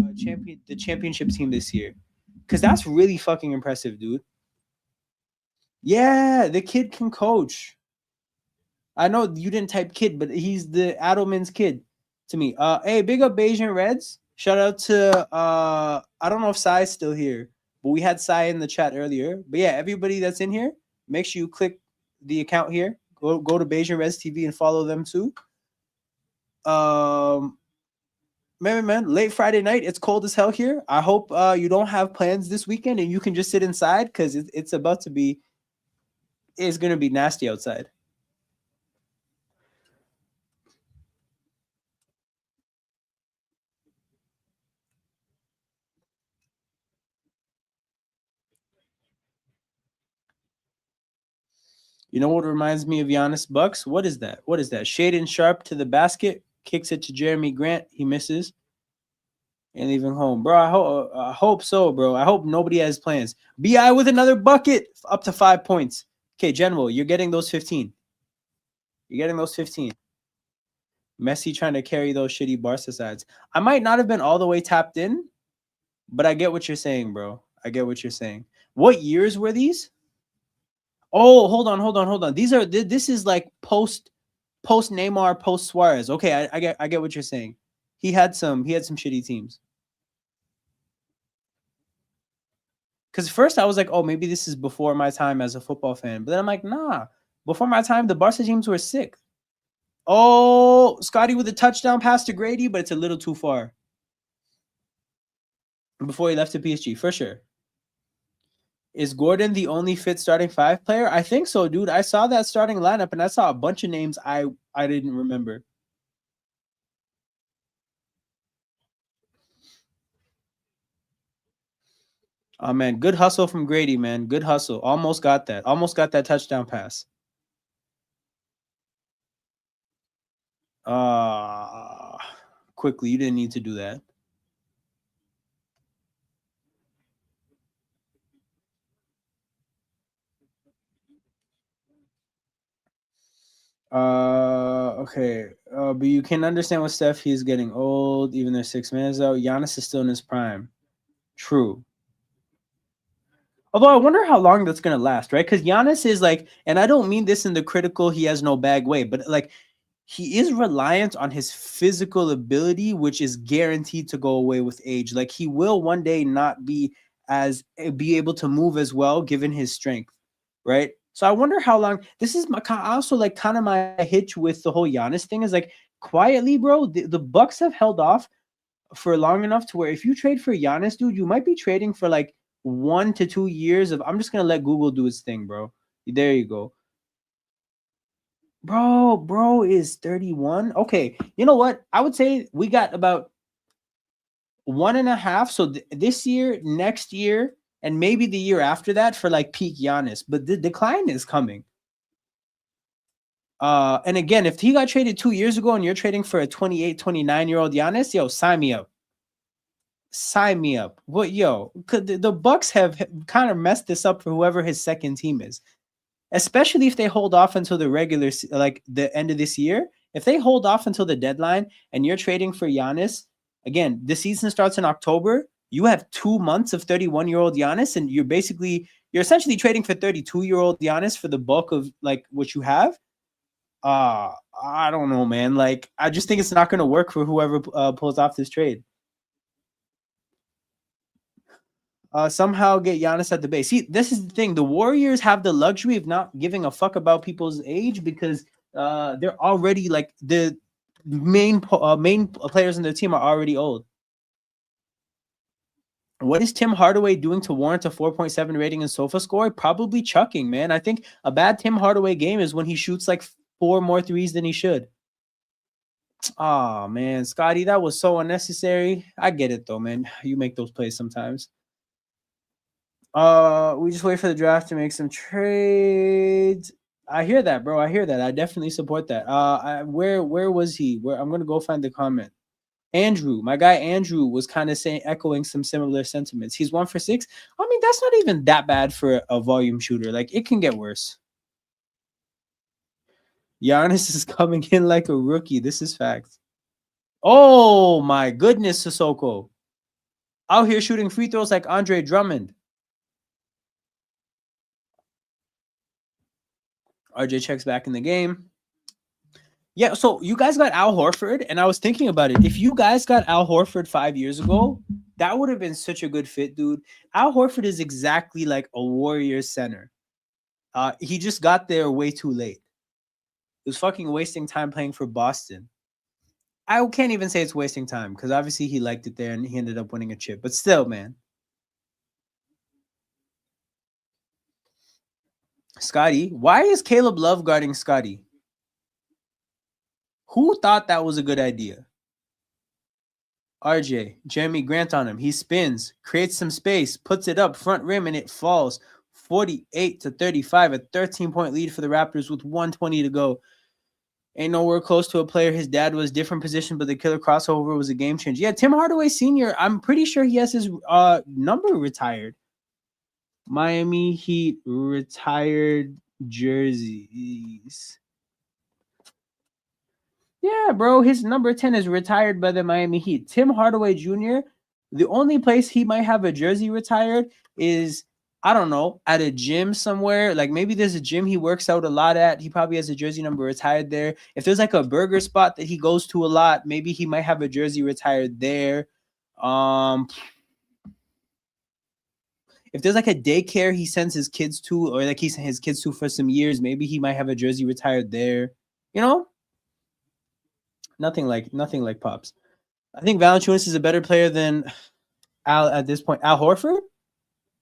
championship team this year, because that's really fucking impressive, dude. Yeah, the kid can coach. I know you didn't type kid, but he's the Adelman's kid to me. Hey, big up Beijing Reds. Shout out to I don't know if Sai's still here, but we had Sai in the chat earlier. But yeah, everybody that's in here, make sure you click the account here. Go to Beijing Reds TV and follow them too. Man, late Friday night. It's cold as hell here. I hope you don't have plans this weekend and you can just sit inside because it's about to be. It's gonna be nasty outside. You know what reminds me of Giannis Bucks? What is that? What is that? Shaden Sharp to the basket, kicks it to Jeremy Grant. He misses and leaving home, bro. I hope so, bro. I hope nobody has plans. Bi with another bucket, up to 5 points. Okay, General, you're getting those 15. You're getting those 15. Messi trying to carry those shitty Barca sides. I might not have been all the way tapped in, but I get what you're saying, bro. I get what you're saying. What years were these? Oh, hold on. These are this is like post Neymar, post Suarez. Okay, I get what you're saying. He had some shitty teams. Because first I was like, oh, maybe this is before my time as a football fan. But then I'm like, nah. Before my time, the Barca teams were sick. Oh, Scotty with a touchdown pass to Grady, but it's a little too far. Before he left to PSG, for sure. Is Gordon the only fit starting five player? I think so, dude. I saw that starting lineup and I saw a bunch of names I didn't remember. Oh man, good hustle from Grady, man. Good hustle. Almost got that. Almost got that touchdown pass. Uh quickly, you didn't need to do that. Okay. But you can understand with Steph, he's getting old, even though 6 minutes out. Giannis is still in his prime. True. Although I wonder how long that's gonna last, right? Because Giannis is like, and I don't mean this in the critical he has no bag way, but like he is reliant on his physical ability, which is guaranteed to go away with age. Like he will one day not be able to move as well given his strength, right? So I wonder how long this is. Also like kind of my hitch with the whole Giannis thing is like quietly, bro. The Bucks have held off for long enough to where if you trade for Giannis, dude, you might be trading for like 1 to 2 years of. I'm just gonna let Google do its thing, bro. There you go. Bro is 31. Okay, you know what? I would say we got about 1.5. So this year, next year, and maybe the year after that for like peak Giannis. But the decline is coming. And again, if he got traded 2 years ago and you're trading for a 28, 29-year-old Giannis, yo, sign me up. Sign me up. What, yo? The Bucks have kind of messed this up for whoever his second team is. Especially if they hold off until the like the end of this year. If they hold off until the deadline and you're trading for Giannis, again, the season starts in October. You have 2 months of 31-year-old Giannis, and you're essentially trading for 32-year-old Giannis for the bulk of like what you have. I don't know, man. Like, I just think it's not going to work for whoever pulls off this trade. Somehow get Giannis at the base. See, this is the thing. The Warriors have the luxury of not giving a fuck about people's age because they're already like the main players in their team are already old. What is Tim Hardaway doing to warrant a 4.7 rating in Sofa Score? Probably chucking, man. I think a bad Tim Hardaway game is when he shoots like 4 more threes than he should. Oh man, Scotty, that was so unnecessary. I get it though, man. You make those plays sometimes. We just wait for the draft to make some trades. I hear that, bro. I hear that. I definitely support that. Where was he? Where I'm gonna go find the comment. Andrew, my guy Andrew was kind of saying echoing some similar sentiments. He's 1 for 6. I mean, that's not even that bad for a volume shooter. Like it can get worse. Giannis is coming in like a rookie. This is fact. Oh my goodness, Sissoko. Out here shooting free throws like Andre Drummond. RJ checks back in the game. Yeah, so you guys got Al Horford, and I was thinking about it. If you guys got Al Horford 5 years ago, that would have been such a good fit, dude. Al Horford is exactly like a Warriors center. He just got there way too late. He was fucking wasting time playing for Boston. I can't even say it's wasting time because obviously he liked it there and he ended up winning a chip. But still, man. Scotty, why is Caleb Love guarding Scotty? Who thought that was a good idea? RJ, Jeremy Grant on him. He spins, creates some space, puts it up front rim, and it falls 48-35, a 13-point lead for the Raptors with 1:20 to go. Ain't nowhere close to a player. His dad was different position, but the killer crossover was a game changer. Yeah, Tim Hardaway Sr., I'm pretty sure he has his number retired. Miami Heat retired jerseys. Yeah, bro, his number 10 is retired by the Miami Heat. Tim Hardaway Jr., the only place he might have a jersey retired is, I don't know, at a gym somewhere. Like maybe there's a gym he works out a lot at. He probably has a jersey number retired there. If there's like a burger spot that he goes to a lot, maybe he might have a jersey retired there. If there's like a daycare he sends his kids to, or like he sent his kids to for some years, maybe he might have a jersey retired there. You know? Nothing like Pops. I think Valanciunas is a better player than Al at this point. Al Horford?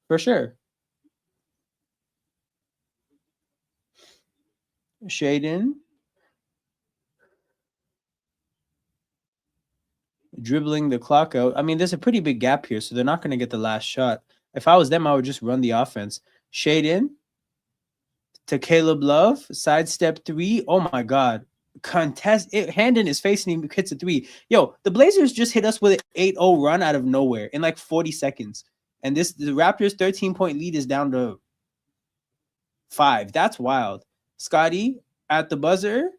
For sure. Shaden. Dribbling the clock out. I mean, there's a pretty big gap here, so they're not going to get the last shot. If I was them, I would just run the offense. Shaden to Caleb Love. Sidestep three. Oh, my God. Contest it, hand in his face, and he hits a three. Yo, the Blazers just hit us with an 8-0 run out of nowhere in like 40 seconds. And the Raptors' 13-point lead is down to 5. That's wild. Scotty at the buzzer.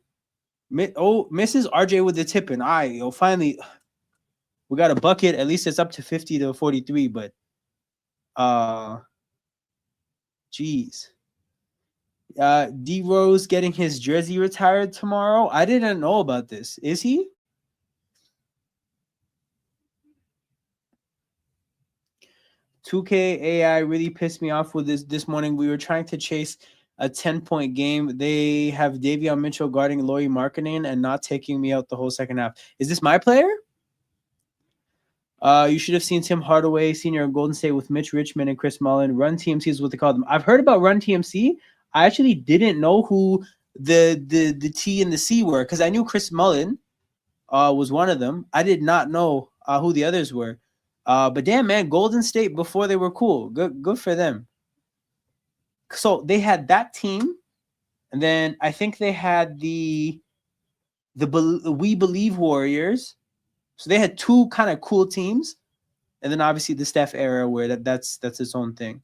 Misses RJ with the tip. And finally, we got a bucket. At least it's up to 50-43. But, geez. D Rose getting his jersey retired tomorrow. I didn't know about this. Is he? $2K AI really pissed me off with this morning. We were trying to chase a 10-point game. They have Davion Mitchell guarding Lauri Markkanen and not taking me out the whole second half. Is this my player? You should have seen Tim Hardaway Sr. in Golden State with Mitch Richmond and Chris Mullin. Run TMC is what they call them. I've heard about Run TMC. I actually didn't know who the T and the C were because I knew Chris Mullin was one of them. I did not know who the others were. But damn, man, Golden State before they were cool. Good for them. So they had that team, and then I think they had the We Believe Warriors. So they had two kind of cool teams, and then obviously the Steph era where that's its own thing.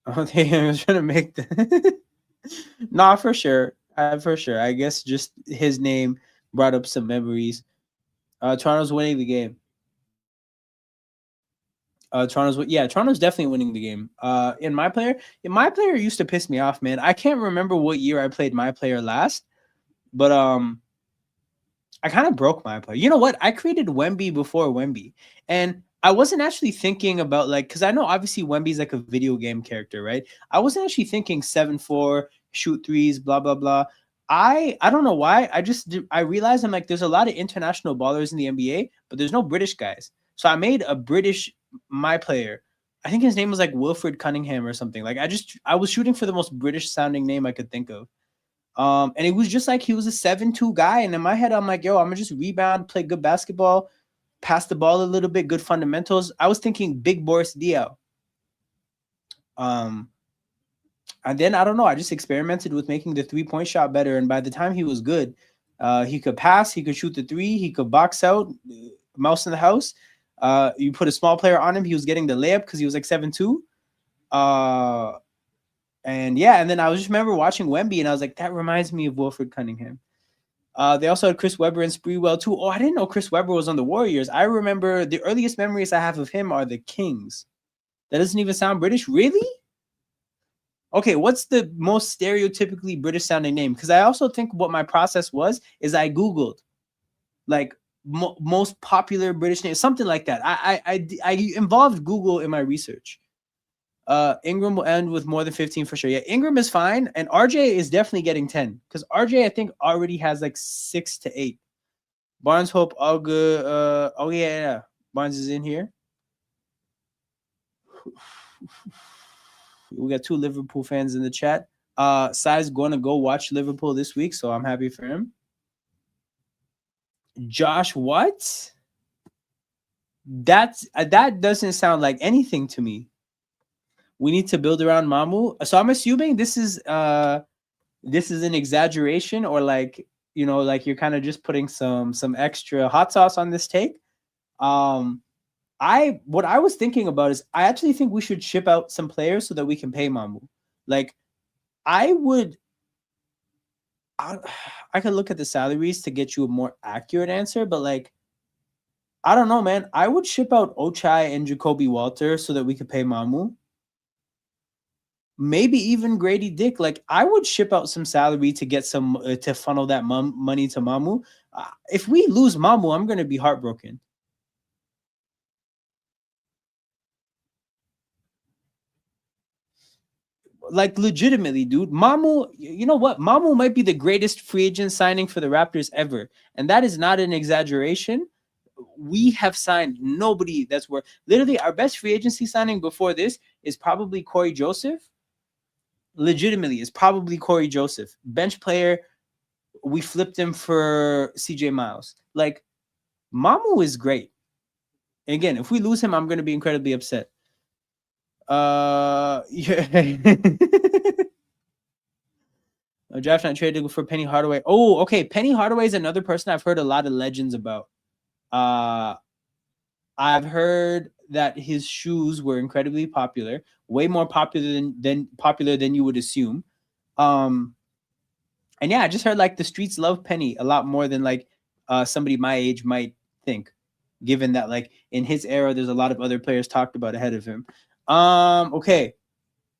Oh, they was trying to make the nah, for sure. I guess just his name brought up some memories. Toronto's winning the game. Toronto's definitely winning the game. My player used to piss me off, man. I can't remember what year I played my player last, but I kind of broke my player. You know what? I created Wemby before Wemby, and I wasn't actually thinking about because I know obviously Wemby's like a video game character, right? I wasn't actually thinking 7-4, shoot threes, blah blah blah. I don't know why. I realized I'm like there's a lot of international ballers in the NBA, but there's no British guys. So I made a British my player. I think his name was like Wilfred Cunningham or something. Like I was shooting for the most British sounding name I could think of. And it was just like he was a 7-2 guy. And in my head, I'm like, yo, I'm gonna just rebound, play good basketball, pass the ball a little bit, good fundamentals. I was thinking big Boris Diaw. And then I don't know, I just experimented with making the 3-point shot better. And by the time he was good, he could pass, he could shoot the three, he could box out, mouse in the house. You put a small player on him, he was getting the layup because he was like 7-2. And then I just remember watching Wemby, and I was like, that reminds me of Wilfred Cunningham. They also had Chris Webber and Sprewell too. Oh, I didn't know Chris Webber was on the Warriors. I remember the earliest memories I have of him are the Kings. That doesn't even sound British. Really? Okay, what's the most stereotypically British sounding name? Because I also think what my process was is I Googled like most popular British names, something like that. I involved Google in my research. Ingram will end with more than 15 for sure. Yeah, Ingram is fine, and RJ is definitely getting 10 because RJ I think already has like 6 to 8. Barnes, Hope, all good. Oh yeah. Barnes is in here. We got 2 Liverpool fans in the chat. Sai's going to go watch Liverpool this week, so I'm happy for him. Josh, what? That doesn't sound like anything to me. We need to build around Mamu. So I'm assuming this is an exaggeration, or like, you know, like you're kind of just putting some extra hot sauce on this take. What I was thinking about is I actually think we should ship out some players so that we can pay Mamu. Like I could look at the salaries to get you a more accurate answer, but like I don't know, man. I would ship out Ochai and Jacoby Walter so that we could pay Mamu. Maybe even Grady Dick. Like I would ship out some salary to get some to funnel that money to Mamu. If we lose Mamu, I'm gonna be heartbroken. Like legitimately, dude. Mamu, you know what? Mamu might be the greatest free agent signing for the Raptors ever, and that is not an exaggeration. We have signed nobody that's worth. Literally, our best free agency signing before this is probably Corey Joseph. Legitimately, it's probably Corey Joseph, bench player. We flipped him for CJ Miles. Like Mamu is great. And again, if we lose him, I'm going to be incredibly upset. Yeah. Draft night traded for Penny Hardaway. Oh, okay. Penny Hardaway is another person I've heard a lot of legends about. I've heard that his shoes were incredibly popular, way more popular than you would assume. And yeah, I just heard like the streets love Penny a lot more than like somebody my age might think, given that like in his era there's a lot of other players talked about ahead of him. Okay.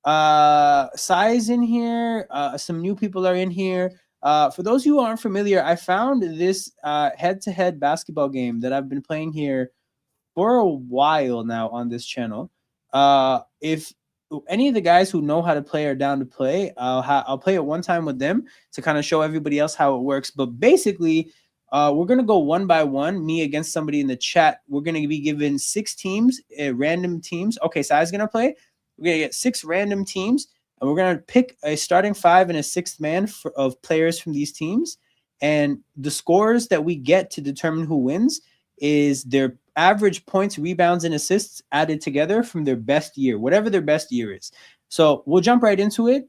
Size in here, some new people are in here. For those who aren't familiar, I found this head-to-head basketball game that I've been playing here for a while now on this channel. If any of the guys who know how to play are down to play, I'll play it one time with them to kind of show everybody else how it works. But basically, we're gonna go one by one, me against somebody in the chat. We're gonna be given 6 teams, random teams. Okay, so I was gonna play. We're gonna get 6 random teams, and we're gonna pick a starting 5 and a 6th man of players from these teams. And the scores that we get to determine who wins is their average points, rebounds, and assists added together from their best year, whatever their best year is. So we'll jump right into it.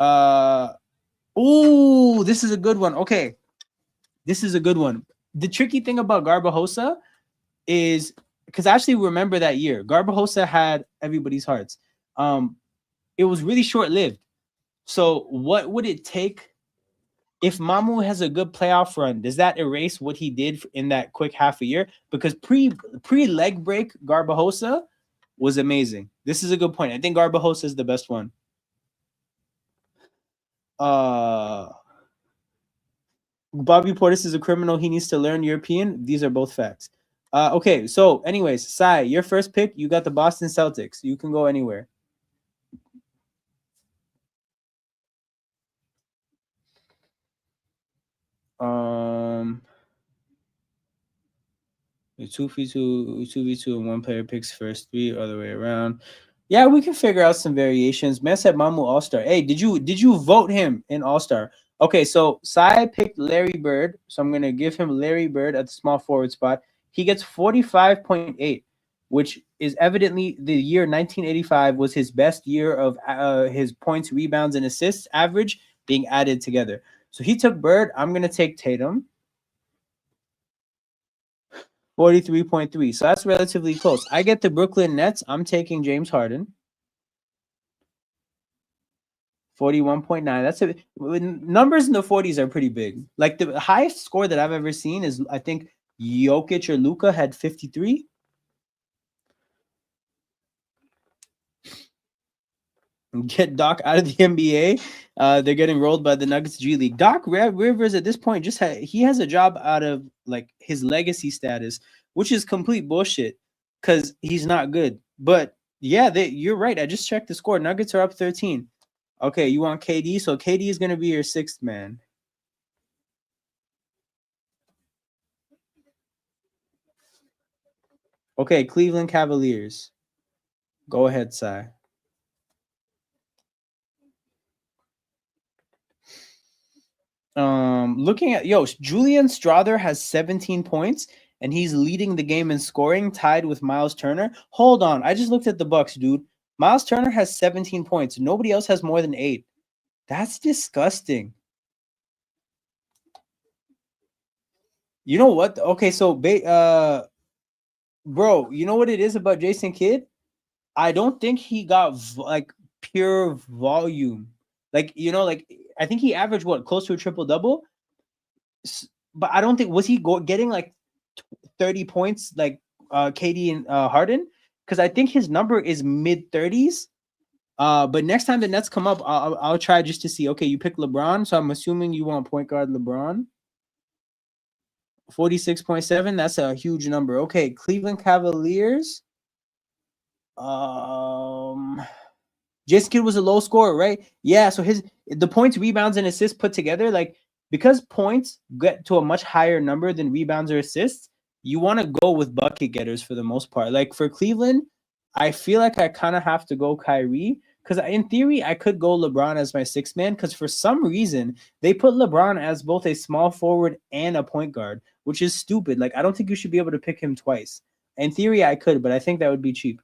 Oh, this is a good one. Okay. This is a good one. The tricky thing about Garbajosa is because I actually remember that year. Garbajosa had everybody's hearts. It was really short-lived. So what would it take if Mamu has a good playoff run? Does that erase what he did in that quick half a year? Because pre leg break, Garbajosa was amazing. This is a good point. I think Garbajosa is the best one. Bobby Portis is a criminal. He needs to learn European. These are both facts. Okay, so anyways, Sai, your first pick, you got the Boston Celtics. You can go anywhere. The 2v2, and one player picks first 3, other way around. Yeah, we can figure out some variations. Man said Mamu All-Star. Hey, did you vote him in All-Star? Okay, so Sai picked Larry Bird, so I'm gonna give him Larry Bird at the small forward spot. He gets 45.8, which is evidently the year 1985 was his best year of his points, rebounds, and assists average being added together. So he took Bird. I'm gonna take Tatum. 43.3. So that's relatively close. I get the Brooklyn Nets. I'm taking James Harden. 41.9. That's a numbers in the 40s are pretty big. Like the highest score that I've ever seen is I think Jokic or Luka had 53. Get Doc out of the NBA. They're getting rolled by the Nuggets G League. Doc Rivers at this point he has a job out of like his legacy status, which is complete bullshit because he's not good. But Yeah, you're right. I just checked the score. Nuggets are up 13. Okay, you want KD, so KD is gonna be your sixth man. Okay, Cleveland Cavaliers. Go ahead, Sai. Looking at Julian Strother has 17 points and he's leading the game in scoring, tied with Miles Turner. Hold on, I just looked at the Bucks, dude. Miles Turner has 17 points. Nobody else has more than 8. That's disgusting. You know what? Okay, so bro, you know what it is about Jason Kidd? I don't think he got like pure volume. Like, like I think he averaged what, close to a triple double, but I don't think was he getting like 30 points like KD and Harden, because I think his number is mid 30s. But next time the Nets come up, I'll try just to see. Okay, you pick LeBron, so I'm assuming you want point guard LeBron. 46.7. That's a huge number. Okay, Cleveland Cavaliers. Jason Kidd was a low scorer, right? Yeah, so the points, rebounds, and assists put together, like, because points get to a much higher number than rebounds or assists, you want to go with bucket getters for the most part. Like for Cleveland, I feel like I kind of have to go Kyrie, because in theory I could go LeBron as my sixth man, because for some reason they put LeBron as both a small forward and a point guard, which is stupid. Like I don't think you should be able to pick him twice. In theory I could, but I think that would be cheap.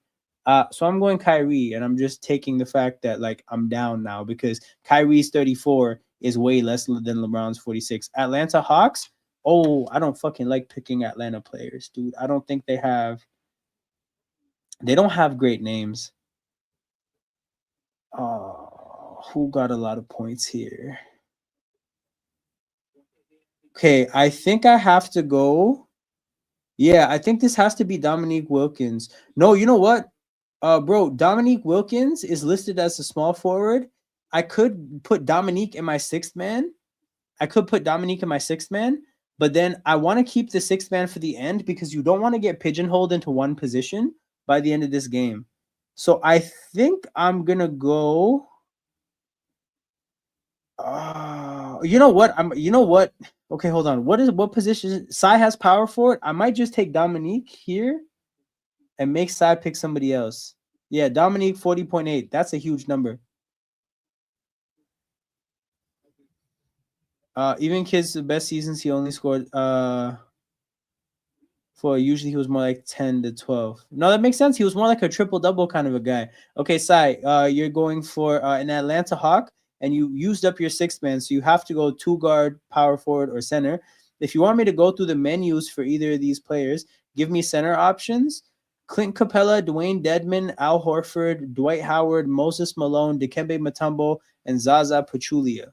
So I'm going Kyrie, and I'm just taking the fact that like I'm down now because Kyrie's 34 is way less than LeBron's 46. Atlanta Hawks. Oh, I don't fucking like picking Atlanta players, dude. I don't think they don't have great names. Who got a lot of points here? Okay, I think I have to go. Yeah, I think this has to be Dominique Wilkins. No, you know what? Bro, Dominique Wilkins is listed as a small forward. I could put Dominique in my sixth man. But then I want to keep the sixth man for the end because you don't want to get pigeonholed into one position by the end of this game. So I think I'm gonna go. You know what? Okay, hold on. What position? Sai has power forward. I might just take Dominique here and make Sai pick somebody else. Yeah, Dominique 40.8. That's a huge number. Even Kidd's the best seasons he only scored for usually he was more like 10 to 12. No, that makes sense. He was more like a triple double kind of a guy. Okay, Sai, you're going for an Atlanta Hawk and you used up your sixth man, so you have to go two guard, power forward, or center. If you want me to go through the menus for either of these players, give me center options. Clint Capella, Dwayne Dedman, Al Horford, Dwight Howard, Moses Malone, Dikembe Mutombo, and Zaza Pachulia.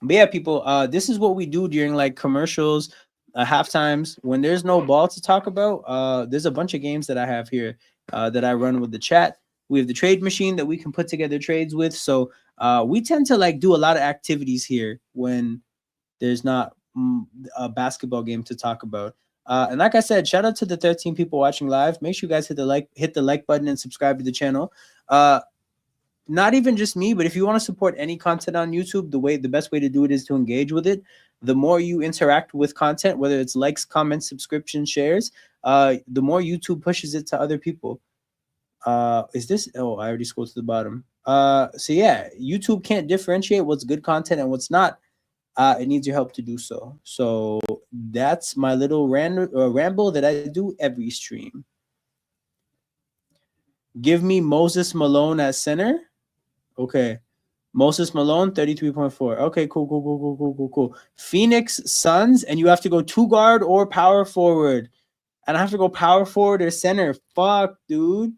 But yeah, people, this is what we do during like commercials, half times when there's no ball to talk about. There's a bunch of games that I have here that I run with the chat. We have the trade machine that we can put together trades with. So we tend to like do a lot of activities here when there's not a basketball game to talk about. And like I said, shout out to the 13 people watching live. Make sure you guys hit the like button and subscribe to the channel. Not even just me, but if you want to support any content on YouTube, the best way to do it is to engage with it. The more you interact with content, whether it's likes, comments, subscriptions, shares, the more YouTube pushes it to other people. Is this? Oh, I already scrolled to the bottom. So yeah, YouTube can't differentiate what's good content and what's not. It needs your help to do so. So that's my little ramble that I do every stream. Give me Moses Malone at center. Okay. Moses Malone, 33.4. Okay, cool. Phoenix Suns, and you have to go two guard or power forward. And I have to go power forward or center. Fuck, dude.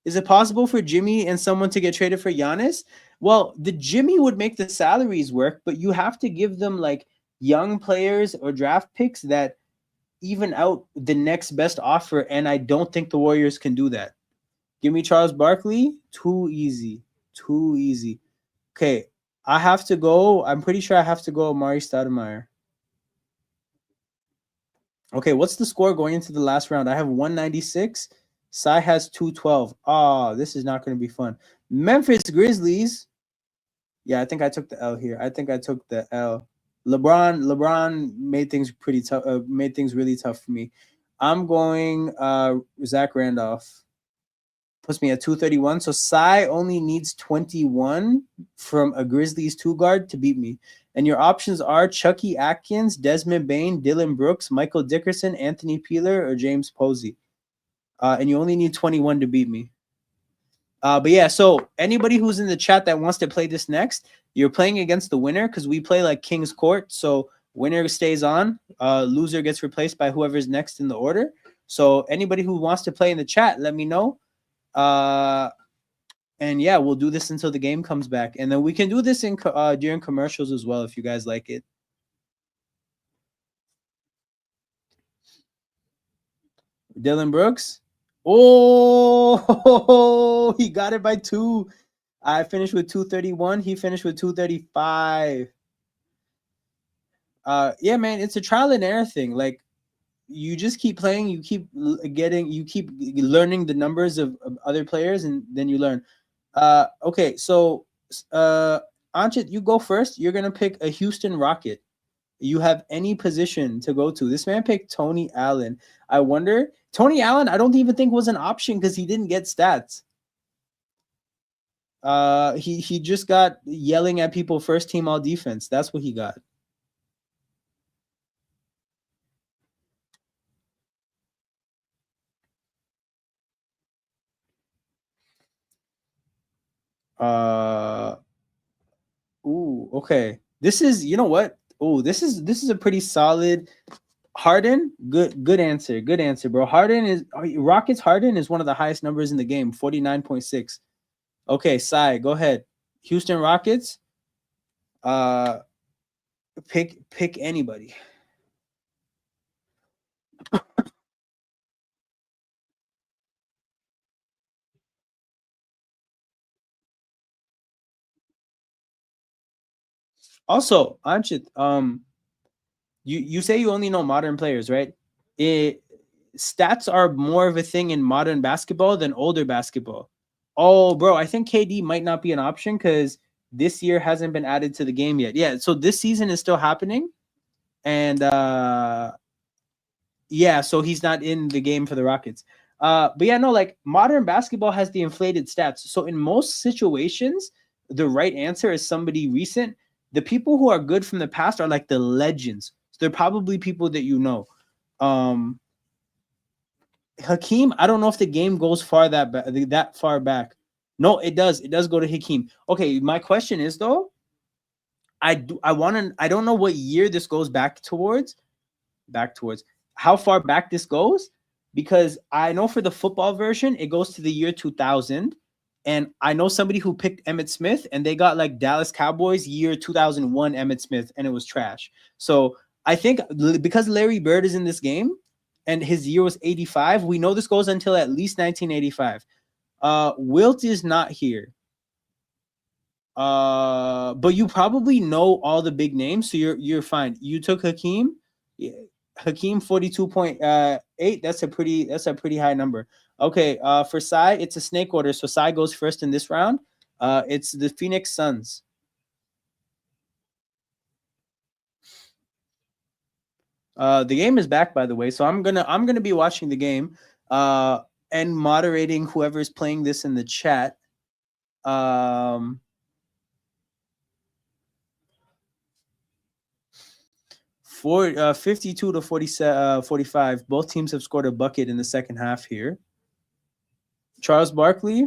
Is it possible for Jimmy and someone to get traded for Giannis? Well, the Jimmy would make the salaries work, but you have to give them like young players or draft picks that even out the next best offer. And I don't think the Warriors can do that. Give me Charles Barkley. Too easy. Okay, I have to go. I'm pretty sure I have to go Amari Stoudemire. Okay, what's the score going into the last round? I have 196. Sai has 212. Oh, this is not going to be fun. Memphis Grizzlies. Yeah, I think I took the L here. I think I took the L. LeBron made things pretty tough. Made things really tough for me. I'm going Zach Randolph. Puts me at 231. So Sai only needs 21 from a Grizzlies 2 guard to beat me. And your options are Chucky Atkins, Desmond Bain, Dylan Brooks, Michael Dickerson, Anthony Peeler, or James Posey. And you only need 21 to beat me. But yeah, so anybody who's in the chat that wants to play this next, you're playing against the winner because we play like King's Court. So winner stays on, loser gets replaced by whoever's next in the order. So anybody who wants to play in the chat, let me know. And yeah, we'll do this until the game comes back, and then we can do this in during commercials as well if you guys like it. Dylan Brooks. Oh, he got it by 2. I finished with 231. He finished with 235. Yeah, man, it's a trial and error thing. Like, you just keep playing, you keep learning the numbers of other players, and then you learn. Okay, so Anchit, you go first. You're gonna pick a Houston Rocket. You have any position to go to. This man picked Tony Allen. I wonder, Tony Allen, I don't even think was an option because he didn't get stats. He just got yelling at people, first team all defense. That's what he got. Ooh, okay. This is, you know what? Oh, this is a pretty solid Harden. Good answer. Good answer, bro. Rockets Harden is one of the highest numbers in the game, 49.6. Okay, Sai, go ahead. Houston Rockets. Pick anybody. Also, Anchit, you say you only know modern players, right? Stats are more of a thing in modern basketball than older basketball. Oh, bro, I think KD might not be an option because this year hasn't been added to the game yet. Yeah, so this season is still happening, and yeah, so he's not in the game for the Rockets. But yeah, no, like modern basketball has the inflated stats. So in most situations, the right answer is somebody recent. The people who are good from the past are like the legends. So they're probably people that you know. Um, Hakeem, I don't know if the game goes that far back. No, it does. It does go to Hakeem. Okay, my question is though, I don't know what year this goes back towards how far back this goes, because I know for the football version it goes to the year 2000, and I know somebody who picked Emmitt Smith and they got like Dallas Cowboys year 2001 Emmitt Smith and it was trash. So I think because Larry Bird is in this game and his year was 85, we know this goes until at least 1985. Wilt is not here. But you probably know all the big names, so you're fine. You took Hakeem. Yeah. Hakeem 42.8. That's a pretty high number. Okay, for Sai, it's a snake order. So Sai goes first in this round. It's the Phoenix Suns. The game is back, by the way. So I'm gonna be watching the game and moderating whoever's playing this in the chat. Um 52 to 45. Both teams have scored a bucket in the second half here. Charles Barkley,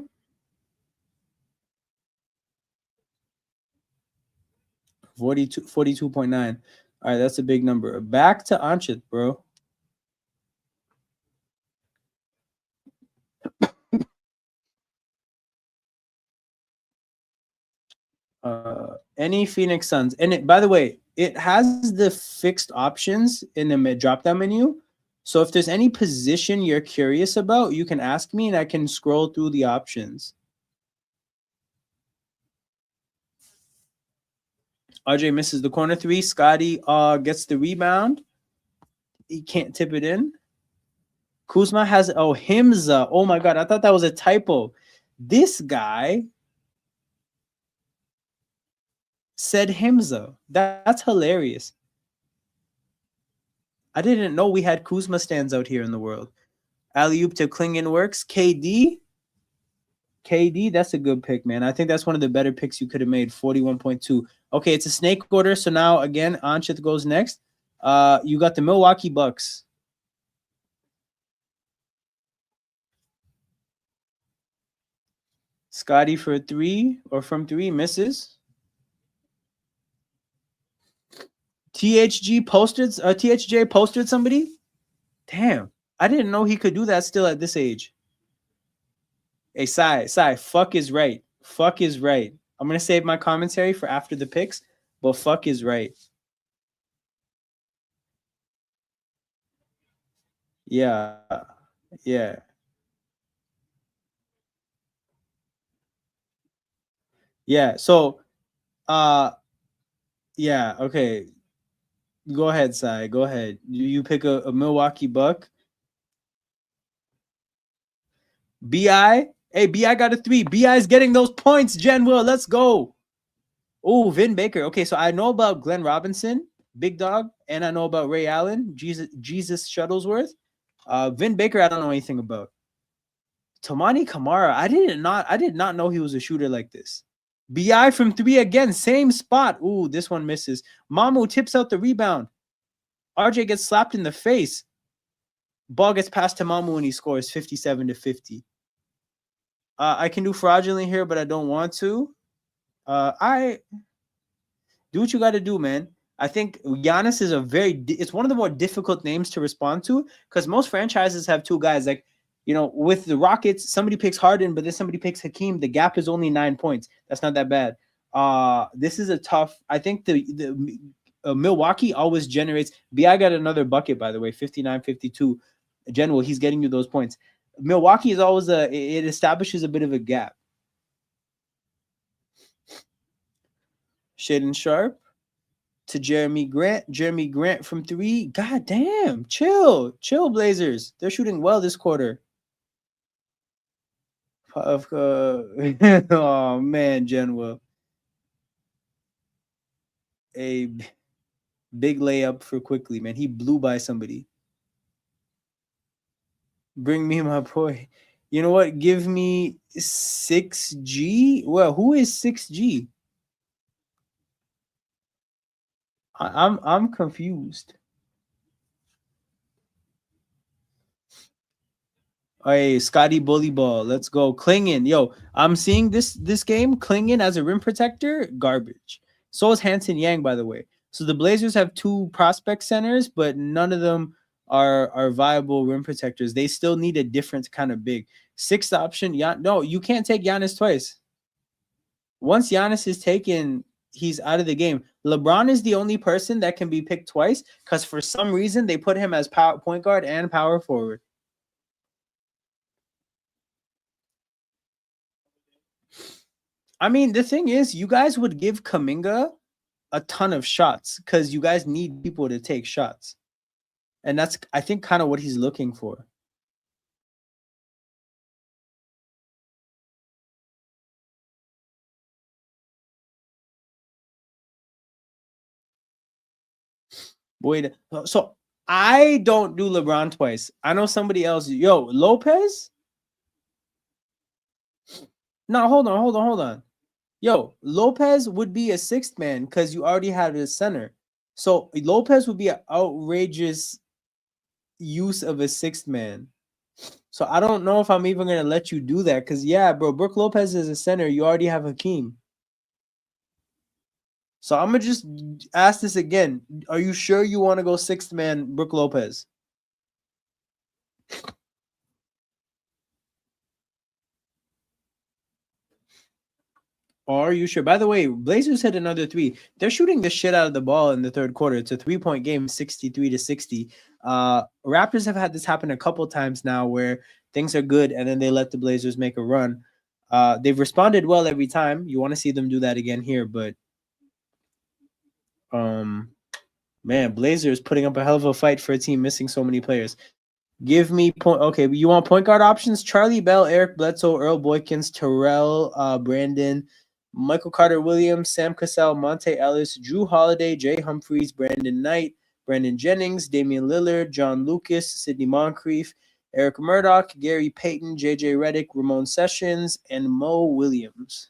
42.9. All right, that's a big number. Back to Anchit, bro. Any Phoenix Suns. And by the way, it has the fixed options in the drop down menu. So if there's any position you're curious about, you can ask me and I can scroll through the options. RJ misses the corner 3. Scotty gets the rebound. He can't tip it in. Kuzma has Himza. Oh my god, I thought that was a typo. This guy said Himza. That's hilarious. I didn't know we had Kuzma stands out here in the world. Alley-oop to Klingon works. KD, that's a good pick, man. I think that's one of the better picks you could have made. 41.2. Okay, it's a snake order. So now again, Anchit goes next. You got the Milwaukee Bucks. Scotty for 3 or from 3 misses. THJ posted somebody. Damn, I didn't know he could do that still at this age. Hey, Sai, fuck is right. Fuck is right. I'm gonna save my commentary for after the picks, but fuck is right. Yeah. Yeah. Yeah. So yeah, okay. Go ahead, Sai. Go ahead. You pick a Milwaukee Buck. BI. Hey, BI got a 3. BI's getting those points, Jen Will. Let's go. Oh, Vin Baker. Okay, so I know about Glenn Robinson, Big Dog, and I know about Ray Allen, Jesus Shuttlesworth. Vin Baker, I don't know anything about. Tomani Kamara, I did not know he was a shooter like this. BI from 3 again, same spot. Ooh, this one misses. Mamu tips out the rebound. RJ gets slapped in the face. Ball gets passed to Mamu and he scores 57-50. I can do fraudulent here, but I don't want to. I do what you got to do, man. I think Giannis is it's one of the more difficult names to respond to because most franchises have 2 guys. Like, you know, with the Rockets, somebody picks Harden, but then somebody picks Hakeem. The gap is only 9 points. That's not that bad. This is a tough. I think the Milwaukee always generates. BI got another bucket, by the way, 59-52. General, he's getting you those points. Milwaukee is always it establishes a bit of a gap. Shaden Sharp to Jeremy Grant. Jeremy Grant from 3. God damn. Chill, Blazers. They're shooting well this quarter. Oh man, Genwa. A big layup for Quickly, man. He blew by somebody. Bring me my boy. You know what? Give me 6G. Well, who is 6G? I'm confused. Hey, Scotty Bully Ball. Let's go. Klingon. Yo, I'm seeing this game. Klingon as a rim protector, garbage. So is Hanson Yang, by the way. So the Blazers have 2 prospect centers, but none of them are viable rim protectors. They still need a different kind of big. 6th option. No, you can't take Giannis twice. Once Giannis is taken, he's out of the game. LeBron is the only person that can be picked twice because for some reason they put him as point guard and power forward. I mean, the thing is, you guys would give Kuminga a ton of shots because you guys need people to take shots. And that's, I think, kind of what he's looking for. Wait, so I don't do LeBron twice. I know somebody else. Yo, Lopez? No, hold on. Yo, Lopez would be a 6th man because you already had a center. So Lopez would be an outrageous use of a 6th man. So I don't know if I'm even going to let you do that because, yeah, bro, Brook Lopez is a center. You already have Hakeem. So I'm going to just ask this again. Are you sure you want to go 6th man Brook Lopez? Are you sure? By the way, Blazers hit another 3. They're shooting the shit out of the ball in the 3rd quarter. It's a 3-point game, 63-60. Raptors have had this happen a couple times now where things are good and then they let the Blazers make a run. They've responded well every time. You want to see them do that again here, but Man, Blazers putting up a hell of a fight for a team missing so many players. Give me point. Okay, you want point guard options? Charlie Bell, Eric Bledsoe, Earl Boykins, Terrell Brandon, Michael Carter Williams, Sam Cassell, Monte Ellis, Drew Holiday, Jay Humphreys, Brandon Knight, Brandon Jennings, Damian Lillard, John Lucas, Sidney Moncrief, Eric Murdoch, Gary Payton, JJ Redick, Ramon Sessions, and Mo Williams.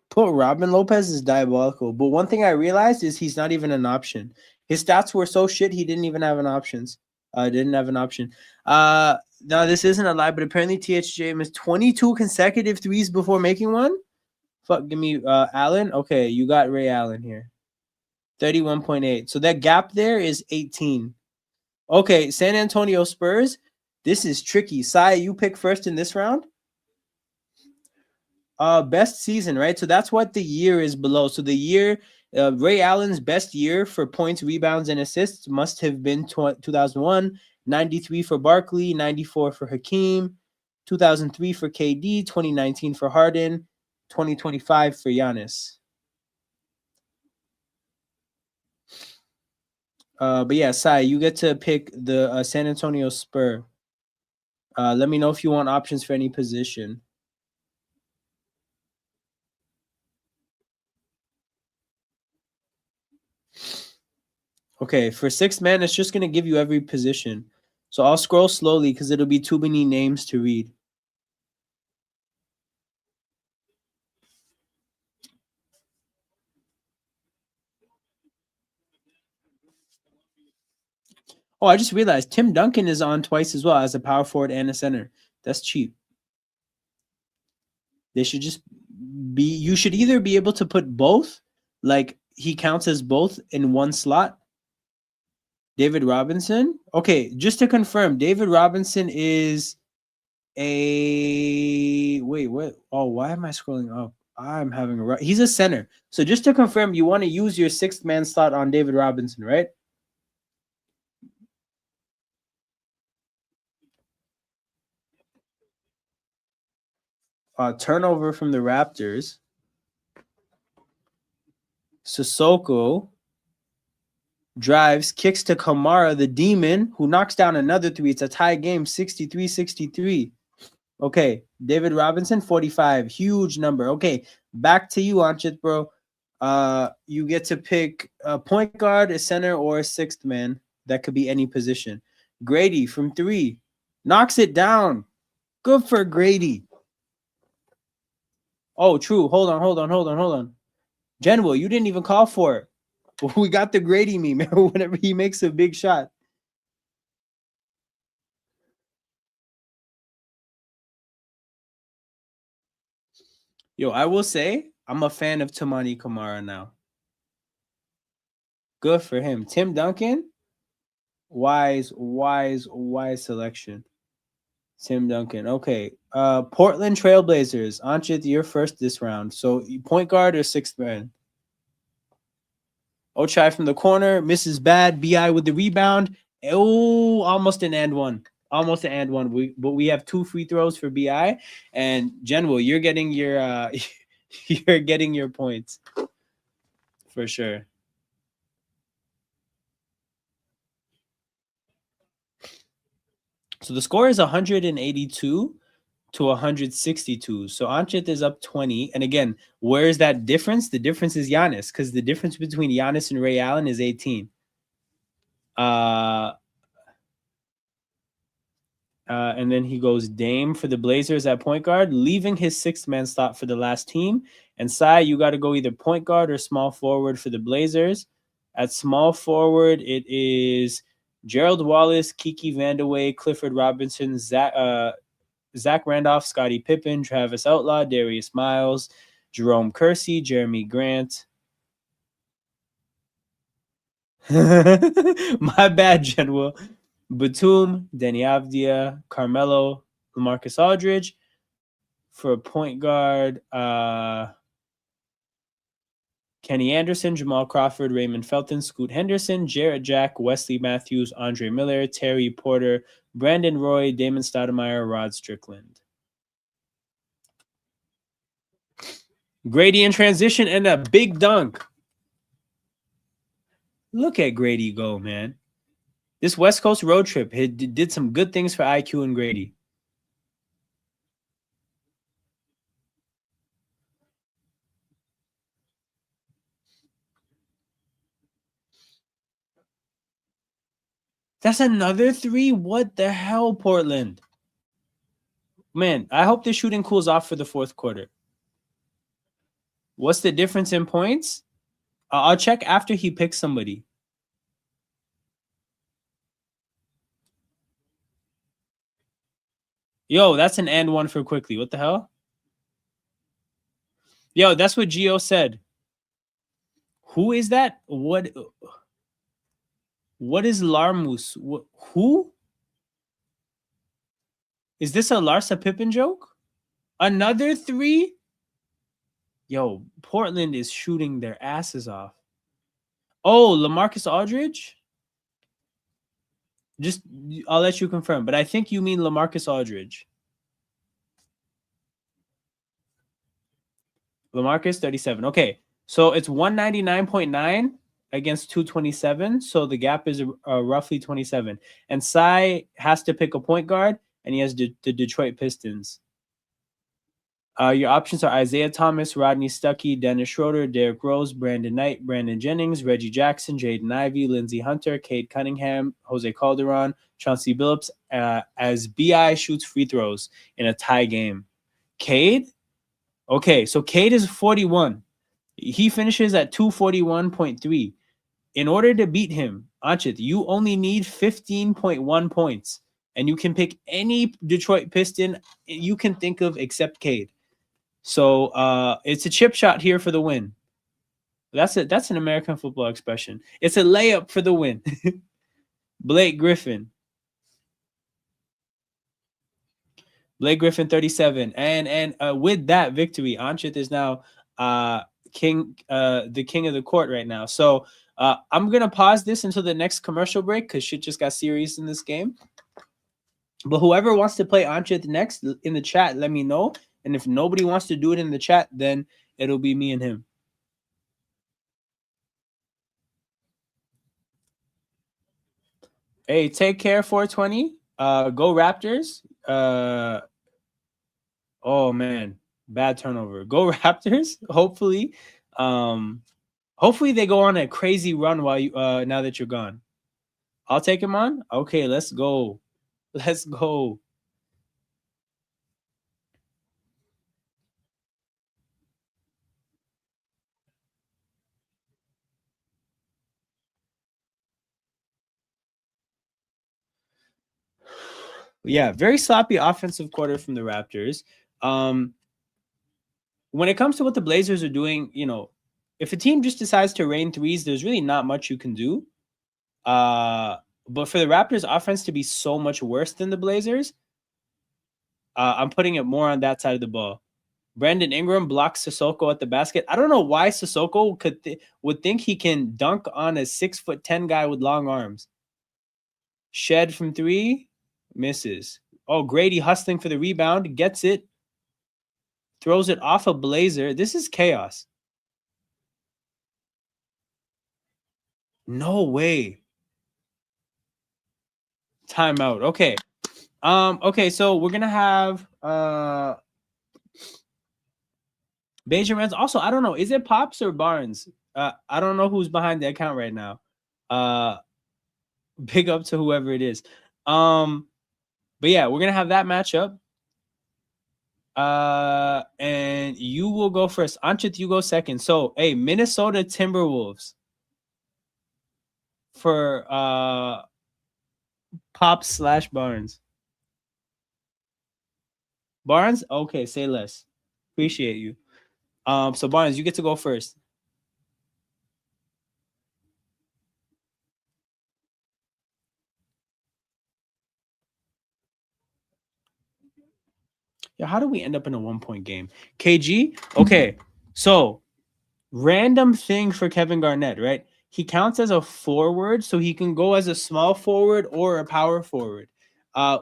Put Robin Lopez is diabolical. But one thing I realized is he's not even an option. His stats were so shit he didn't even have an options. Didn't have an option. No, this isn't a lie, but apparently THJ missed 22 consecutive threes before making one. Fuck, give me Allen. Okay, you got Ray Allen here. 31.8. So that gap there is 18. Okay, San Antonio Spurs. This is tricky. Sai, you pick first in this round. Best season, right? So that's what the year is below. So the year, Ray Allen's best year for points, rebounds, and assists must have been 2001, 93 for Barkley, 94 for Hakeem, 2003 for KD, 2019 for Harden, 2025 for Giannis. But yeah, Sai, you get to pick the San Antonio Spur. Let me know if you want options for any position. Okay, for 6 man, it's just going to give you every position. So I'll scroll slowly because it'll be too many names to read. Oh, I just realized Tim Duncan is on twice as well as a power forward and a center. That's cheap. They should just be, you should either be able to put both, like he counts as both in one slot. David Robinson. Okay, just to confirm, David Robinson is wait, what? Oh, why am I scrolling up? I'm having he's a center. So just to confirm, you want to use your 6 man slot on David Robinson, right? Turnover from the Raptors. Sissoko drives, kicks to Kamara, the demon, who knocks down another three. It's a tie game, 63-63. Okay, David Robinson, 45. Huge number. Okay, back to you, Anchit, bro. You get to pick a point guard, a center, or a 6 man. That could be any position. Grady from 3. Knocks it down. Good for Grady. Oh, true. Hold on. General, you didn't even call for it. We got the Grady meme whenever he makes a big shot. Yo, I will say I'm a fan of Tamani Kamara now. Good for him. Tim Duncan, wise selection. Tim Duncan. Okay. Portland Trailblazers. Anchit, you're first this round. So point guard or 6 man? Ochai from the corner, misses bad. BI with the rebound. Oh, almost an and one. But we have 2 free throws for BI. And General, you're getting your you're getting your points. For sure. So the score is 182 to 162. So Anchit is up 20. And again, where is that difference? The difference is Giannis, because the difference between Giannis and Ray Allen is 18. And then he goes Dame for the Blazers at point guard, leaving his 6 man slot for the last team. And Sai, you got to go either point guard or small forward for the Blazers. At small forward, it is Gerald Wallace, Kiki Vandeweghe, Clifford Robinson, Zach Randolph, Scottie Pippen, Travis Outlaw, Darius Miles, Jerome Kersey, Jeremy Grant. My bad, General. Batum, Denny Avdia, Carmelo, LaMarcus Aldridge. For a point guard, Kenny Anderson, Jamal Crawford, Raymond Felton, Scoot Henderson, Jarrett Jack, Wesley Matthews, Andre Miller, Terry Porter, Brandon Roy, Damon Stoudemire, Rod Strickland. Grady in transition and a big dunk. Look at Grady go, man. This West Coast road trip did some good things for IQ and Grady. That's another three? What the hell, Portland? Man, I hope the shooting cools off for the fourth quarter. What's the difference in points? I'll check after he picks somebody. Yo, that's an and one for quickly. What the hell? Yo, that's what Gio said. Who is that? What is Larmus? Who? Is this a Larsa Pippen joke? Another three? Yo, Portland is shooting their asses off. Oh, LaMarcus Aldridge? Just, I'll let you confirm, but I think you mean LaMarcus Aldridge. LaMarcus, 37. Okay, so it's 199.9 against 227, so the gap is roughly 27. And Cy has to pick a point guard, and he has the Detroit Pistons. Your options are Isaiah Thomas, Rodney Stuckey, Dennis Schroeder, Derrick Rose, Brandon Knight, Brandon Jennings, Reggie Jackson, Jaden Ivey, Lindsey Hunter, Cade Cunningham, Jose Calderon, Chauncey Billups, as BI shoots free throws in a tie game. Cade? Okay, so Cade is 41. He finishes at 241.3. In order to beat him, Anchit, you only need 15.1 points. And you can pick any Detroit Piston you can think of except Cade. So it's a chip shot here for the win. That's an American football expression. It's a layup for the win. Blake Griffin, 37. And with that victory, Anchit is now the king of the court right now. So I'm gonna pause this until the next commercial break because shit just got serious in this game. But whoever wants to play Anchit next in the chat, let me know. And if nobody wants to do it in the chat, then it'll be me and him. Hey, take care, 420. Go Raptors. Oh man, bad turnover. Go Raptors. Hopefully, hopefully they go on a crazy run while you now that you're gone. I'll take him on. Okay, let's go. Let's go. Yeah, very sloppy offensive quarter from the Raptors. When it comes to what the Blazers are doing, you know, if a team just decides to rain threes, there's really not much you can do. But for the Raptors offense to be so much worse than the Blazers, I'm putting it more on that side of the ball. Brandon Ingram blocks Sissoko at the basket. I don't know why Sissoko would think he can dunk on a 6'10" guy with long arms. Shed from three, misses. Oh, Grady hustling for the rebound, gets it, throws it off a Blazer. This is chaos. No way. Timeout. Okay. Okay, so we're gonna have Benjamin's also. I don't know. Is it Pops or Barnes? I don't know who's behind the account right now. Big up to whoever it is. But yeah, we're gonna have that matchup. And you will go first. Anchit, you go second. So, hey, Minnesota Timberwolves for Pops / Barnes. Barnes, okay, say less. Appreciate you. So Barnes, you get to go first. Yeah, how do we end up in a 1-point game? KG, okay. So random thing for Kevin Garnett, right? He counts as a forward, so he can go as a small forward or a power forward.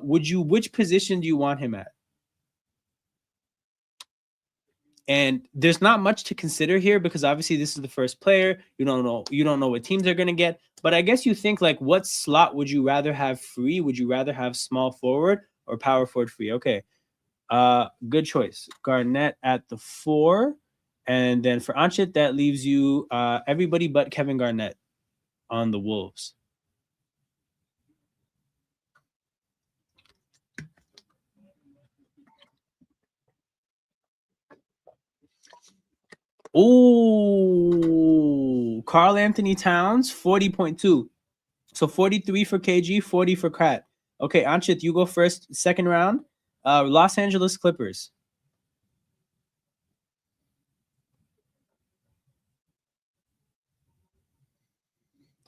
Which position do you want him at? And there's not much to consider here because obviously this is the first player. You don't know what teams they're going to get. But I guess you think like, what slot would you rather have free? Would you rather have small forward or power forward free? Okay. Good choice. Garnett at the 4. And then for Anchit, that leaves you everybody but Kevin Garnett on the Wolves. Ooh, Karl Anthony Towns, 40.2. So 43 for KG, 40 for Krat. Okay, Anchit, you go first, second round. Los Angeles Clippers.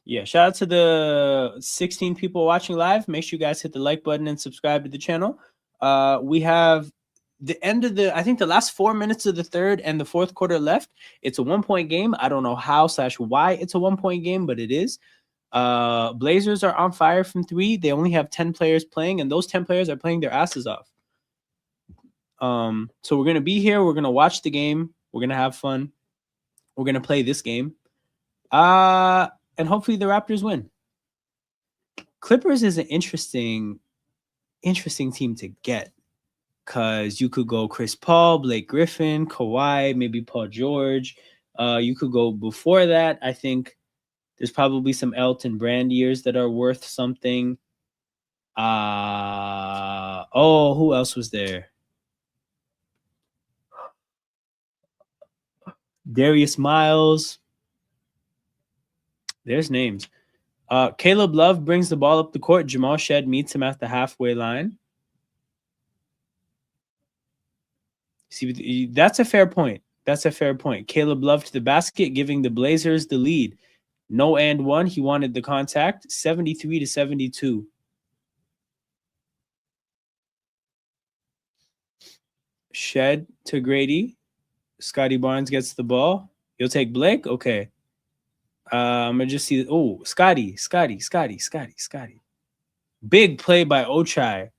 Yeah, shout out to the 16 people watching live. Make sure you guys hit the like button and subscribe to the channel. We have the end of I think the last 4 minutes of the third and the fourth quarter left. It's a 1-point game. I don't know how/why it's a 1-point game, but it is. Blazers are on fire from 3. They only have 10 players playing, and those 10 players are playing their asses off. So we're gonna be here. We're gonna watch the game. We're gonna have fun. We're gonna play this game. And hopefully the Raptors win. Clippers is an interesting team to get because you could go Chris Paul, Blake Griffin, Kawhi, maybe Paul George. You could go before that. I think there's probably some Elton Brand years that are worth something. Who else was there? Darius Miles. There's names. Caleb Love brings the ball up the court. Jamal Shed meets him at the halfway line. See, that's a fair point. That's a fair point. Caleb Love to the basket, giving the Blazers the lead. No and one. He wanted the contact. 73-72. Shed to Grady. Scotty Barnes gets the ball. You'll take Blake? Okay. I'm going to just see. Oh, Scotty. Big play by Ochai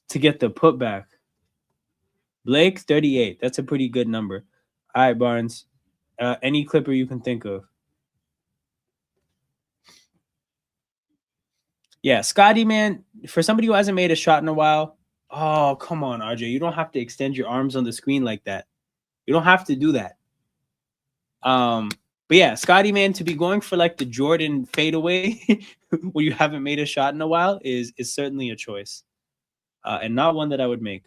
to get the putback. Blake, 38. That's a pretty good number. All right, Barnes. Any Clipper you can think of. Yeah, Scotty, man, for somebody who hasn't made a shot in a while, oh, come on, RJ. You don't have to extend your arms on the screen like that. You don't have to do that. But yeah, Scotty, man, to be going for like the Jordan fadeaway when you haven't made a shot in a while is certainly a choice. And not one that I would make.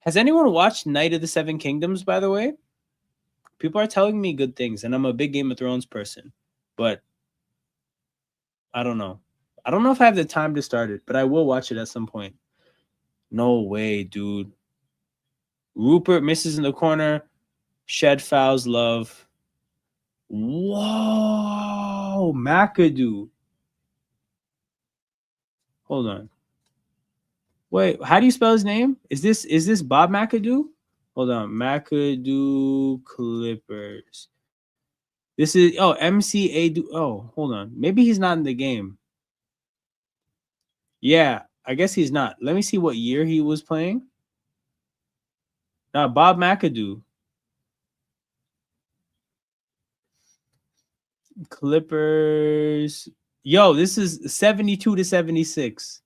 Has anyone watched Night of the Seven Kingdoms, by the way? People are telling me good things, and I'm a big Game of Thrones person, but I don't know. I don't know if I have the time to start it, but I will watch it at some point. No way, dude. Rupert misses in the corner. Shed fouls Love. Whoa, McAdoo. Hold on. Wait, how do you spell his name? Is this Bob McAdoo? Hold on. McAdoo Clippers. This is MCA. Oh, hold on. Maybe he's not in the game. Yeah, I guess he's not. Let me see what year he was playing. Bob McAdoo. Clippers. Yo, this is 72-76.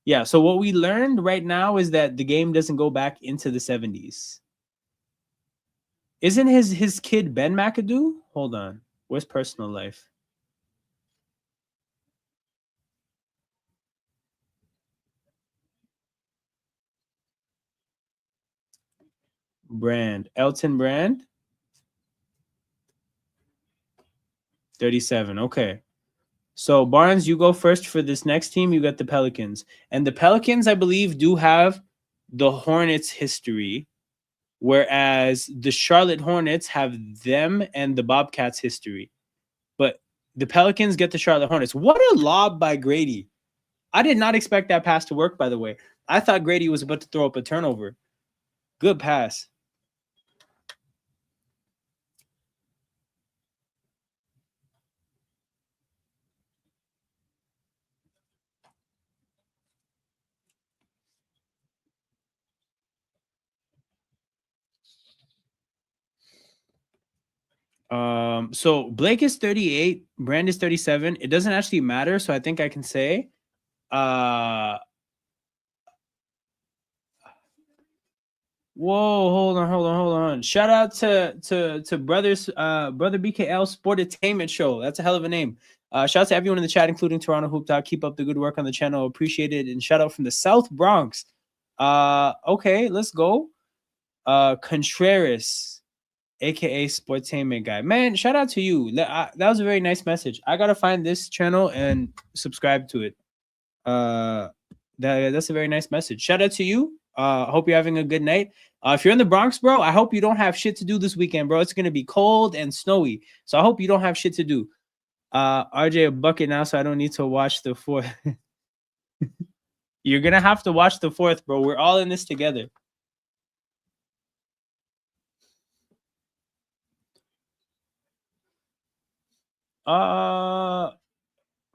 Yeah, so what we learned right now is that the game doesn't go back into the 70s. Isn't his kid Ben McAdoo? Hold on. Where's personal life? Brand. Elton Brand? 37. Okay. So Barnes, you go first for this next team. You got the Pelicans. And the Pelicans, I believe, do have the Hornets history, whereas the Charlotte Hornets have them and the Bobcats history. But the Pelicans get the Charlotte Hornets. What a lob by Grady. I did not expect that pass to work, by the way. I thought Grady was about to throw up a turnover. Good pass. So Blake is 38, Brand is 37. It doesn't actually matter, so I think I can say whoa, hold on. Shout out to brothers, brother BKL Sportainment Show. That's a hell of a name. Shout out to everyone in the chat, including Toronto Hoop Talk. Keep up the good work on the channel. Appreciate it. And shout out from the South Bronx. Okay, let's go. Contreras, aka Sportainment guy. Man, shout out to you. That was a very nice message. I gotta find this channel and subscribe to it. That's a very nice message. Shout out to you. Hope you're having a good night. If you're in the Bronx, bro, I hope you don't have shit to do this weekend, bro. It's gonna be cold and snowy, so I hope you don't have shit to do. RJ a bucket now, so I don't need to watch the fourth. You're gonna have to watch the fourth, bro. We're all in this together.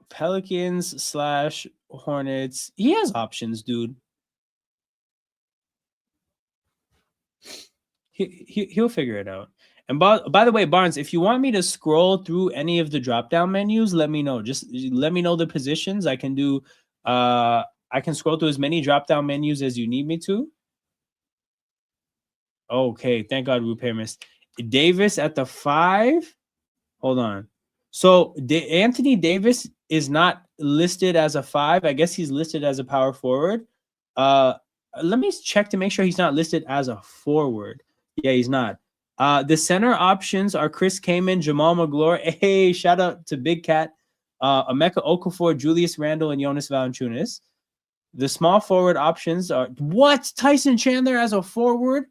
Pelicans / Hornets. He has options, dude. He'll figure it out. And by the way, Barnes, if you want me to scroll through any of the drop down menus, let me know. Just let me know the positions. I can do. I can scroll through as many drop down menus as you need me to. Okay, thank God, Rupair Davis at the 5. Hold on. So Anthony Davis is not listed as a 5. I guess he's listed as a power forward. Let me check to make sure he's not listed as a forward. Yeah, he's not. The center options are Chris Kaman, Jamal McGlure. Hey, shout out to Big Cat, Emeka Okafor, Julius Randle, and Jonas Valanciunas. The small forward options are what? Tyson Chandler as a forward?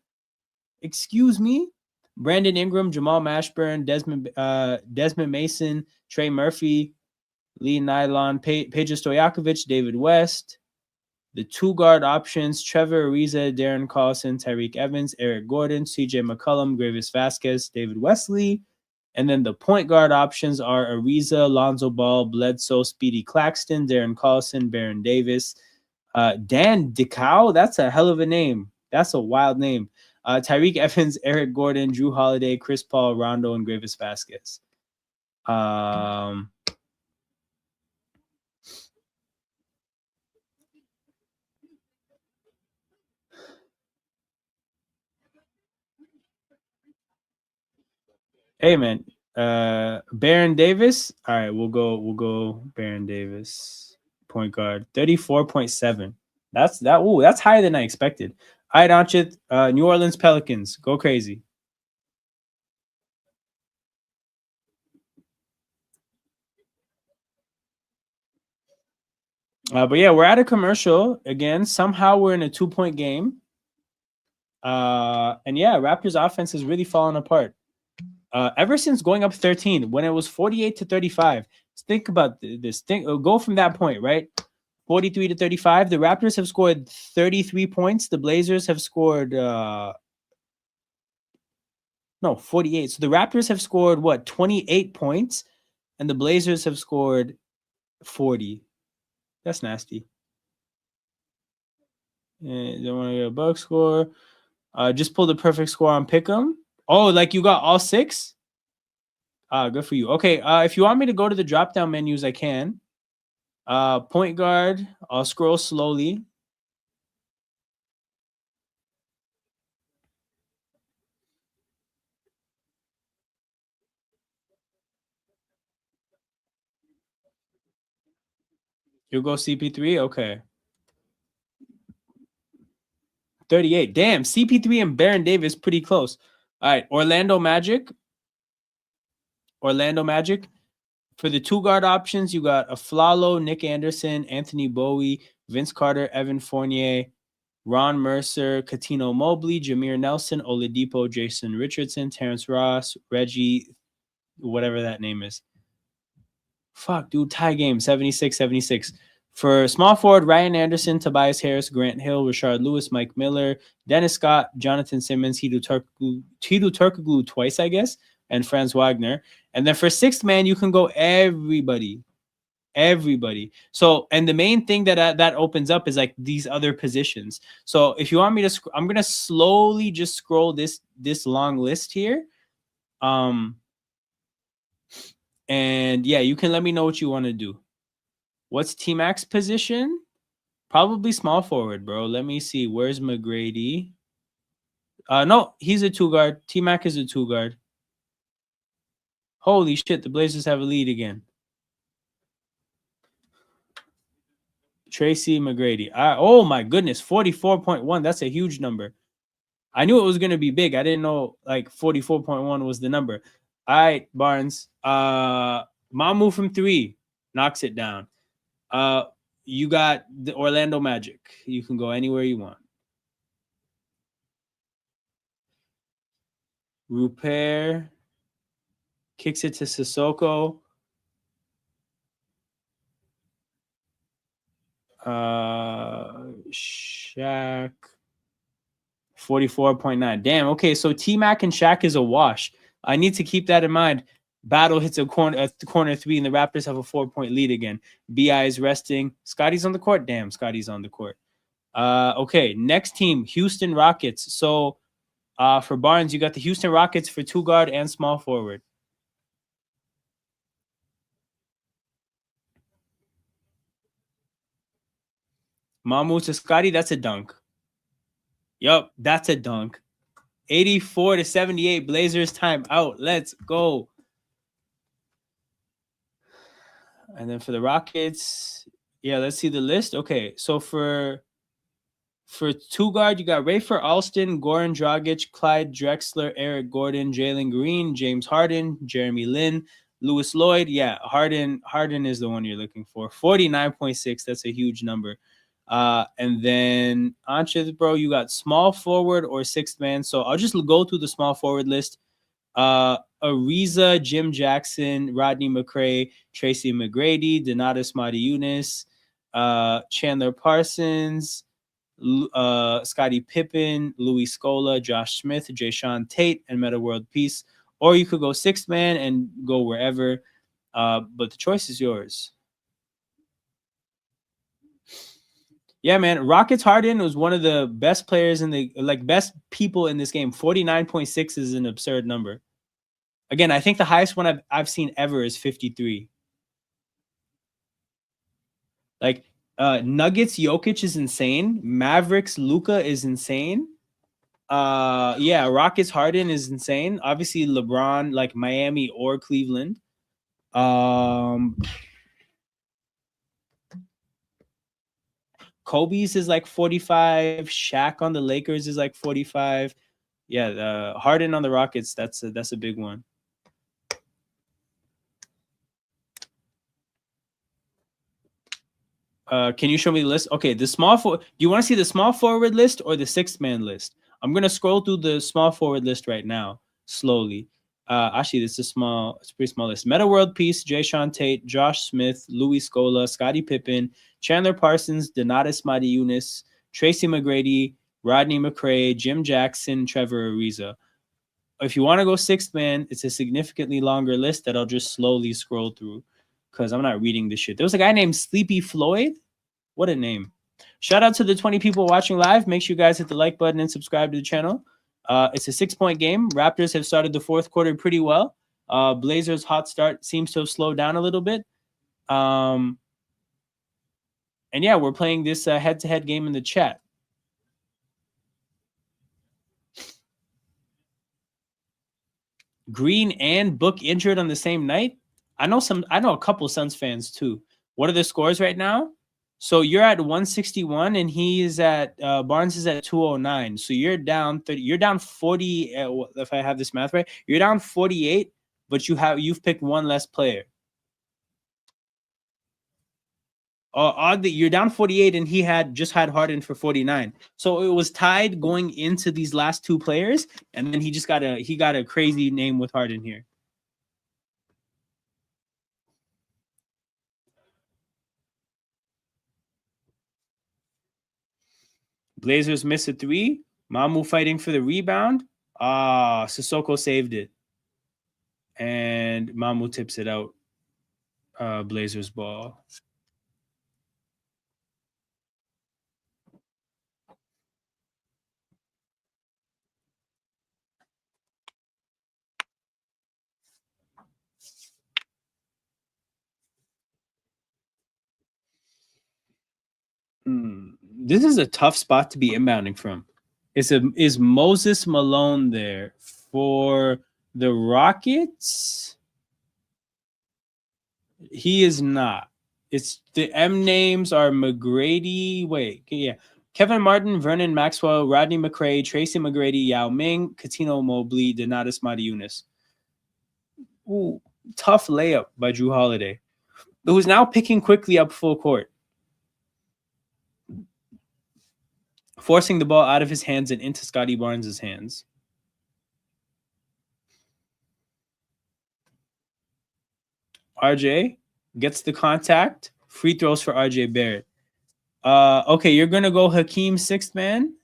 Excuse me? Brandon Ingram, Jamal Mashburn, Desmond Mason, Trey Murphy, Lee Nylon, Peja Stojakovic, David West. The 2 guard options, Trevor Ariza, Darren Collison, Tyreek Evans, Eric Gordon, CJ McCollum, Gravis Vasquez, David Wesley. And then the point guard options are Ariza, Lonzo Ball, Bledsoe, Speedy Claxton, Darren Collison, Baron Davis. Dan DeCow, that's a hell of a name. That's a wild name. Tyreek Evans, Eric Gordon, Drew Holiday, Chris Paul, Rondo, and Gravis Vasquez. Hey man, Baron Davis. All right, we'll go Baron Davis, point guard, 34.7. That's higher than I expected. All right, Anchit, New Orleans Pelicans, go crazy. But yeah, we're at a commercial again. Somehow we're in a 2-point game. And yeah, Raptors offense is really falling apart. Ever since going up 13, when it was 48-35, think about this. Go from that point, right? 43-35. The Raptors have scored 33 points. The Blazers have scored 48. So the Raptors have scored 28 points, and the Blazers have scored 40. That's nasty. Don't want to get a bug score. Just pull the perfect score on Pick'em. Oh, like you got all 6? Good for you. Okay, if you want me to go to the drop-down menus, I can. Point guard, I'll scroll slowly. You'll go CP3? Okay. 38. Damn, CP3 and Baron Davis pretty close. All right, Orlando Magic. For the 2 guard options, you got Aflalo, Nick Anderson, Anthony Bowie, Vince Carter, Evan Fournier, Ron Mercer, Katino Mobley, Jameer Nelson, Oladipo, Jason Richardson, Terrence Ross, Reggie, whatever that name is. Fuck, dude, tie game, 76-76. For small forward, Ryan Anderson, Tobias Harris, Grant Hill, Rashard Lewis, Mike Miller, Dennis Scott, Jonathan Simmons, Hedo Turkoglu twice, I guess, and Franz Wagner. And then for 6th man, you can go everybody. So, and the main thing that opens up is like these other positions. So if you want me to, I'm going to slowly just scroll this long list here. And yeah, you can let me know what you want to do. What's T-Mac's position? Probably small forward, bro. Let me see. Where's McGrady? No, he's a 2 guard. T-Mac is a 2 guard. Holy shit, the Blazers have a lead again. Tracy McGrady. Oh my goodness, 44.1. That's a huge number. I knew it was going to be big. I didn't know like 44.1 was the number. All right, Barnes. Mamu from 3 knocks it down. You got the Orlando Magic. You can go anywhere you want. Rupert kicks it to Sissoko. Shaq 44.9. Damn. Okay, so T-Mac and Shaq is a wash. I need to keep that in mind. Battle hits a corner 3, and the Raptors have a 4-point lead again. BI is resting. Scotty's on the court. Damn, Scotty's on the court. Okay, next team, Houston Rockets. So for Barnes, you got the Houston Rockets for 2 guard and small forward. Mamu to Scotty, that's a dunk. Yup, that's a dunk. 84-78, Blazers time out. Let's go. And then for the Rockets, yeah, let's see the list. Okay, so for 2 guard, you got Rafer Alston, Goran Dragic, Clyde Drexler, Eric Gordon, Jalen Green, James Harden, Jeremy Lin, Lewis Lloyd. Yeah, Harden is the one you're looking for. 49.6. That's a huge number. And then Anches, bro, you got small forward or 6th man. So I'll just go through the small forward list. Ariza, Jim Jackson, Rodney McRae, Tracy McGrady, Donatas Madiunas, Chandler Parsons, Scottie Pippen, Louis Scola, Josh Smith, Jayshawn Tate, and Meta World Peace. Or you could go 6th man and go wherever. But the choice is yours. Yeah, man. Rockets Harden was one of the best players in the best people in this game. 49.6 is an absurd number. Again, I think the highest one I've seen ever is 53. Like Nuggets Jokic is insane. Mavericks Luka is insane. Yeah, Rockets Harden is insane. Obviously LeBron, like Miami or Cleveland. Kobe's is like 45. Shaq on the Lakers is like 45. Yeah, Harden on the Rockets, that's a big one. Can you show me the list? Okay, the small forward. Do you want to see the small forward list or the 6th man list? I'm gonna scroll through the small forward list right now, slowly. Actually, it's a pretty small list. Meta World Peace, Jayshawn Tate, Josh Smith, Louis Scola, Scottie Pippen, Chandler Parsons, Donatas Madiunas, Tracy McGrady, Rodney McRae, Jim Jackson, Trevor Ariza. If you want to go 6th man, it's a significantly longer list that I'll just slowly scroll through because I'm not reading this shit. There was a guy named Sleepy Floyd. What a name. Shout out to the 20 people watching live. Make sure you guys hit the like button and subscribe to the channel. It's a 6-point game. Raptors have started the 4th quarter pretty well. Blazers' hot start seems to have slowed down a little bit. And yeah, we're playing this head-to-head game in the chat. Green and Book injured on the same night. I know a couple Suns fans too. What are the scores right now? So you're at 161 and he is at Barnes is at 209. So you're down 30, you're down 40 if I have this math right. You're down 48, but you've picked one less player. Oddly, you're down 48 and he just had Harden for 49. So it was tied going into these last 2 players, and then he got a crazy name with Harden here. Blazers miss a 3. Mamu fighting for the rebound. Sissoko saved it. And Mamu tips it out. Blazers ball. This is a tough spot to be inbounding from. Is Moses Malone there for the Rockets? He is not. It's the M names are McGrady. Wait, yeah. Kevin Martin, Vernon Maxwell, Rodney McRae, Tracy McGrady, Yao Ming, Katino Mobley, Donatas Madiunas. Ooh, tough layup by Drew Holiday, who's now picking quickly up full court, forcing the ball out of his hands and into Scotty Barnes' hands. RJ gets the contact. Free throws for RJ Barrett. Okay, you're gonna go Hakeem sixth man.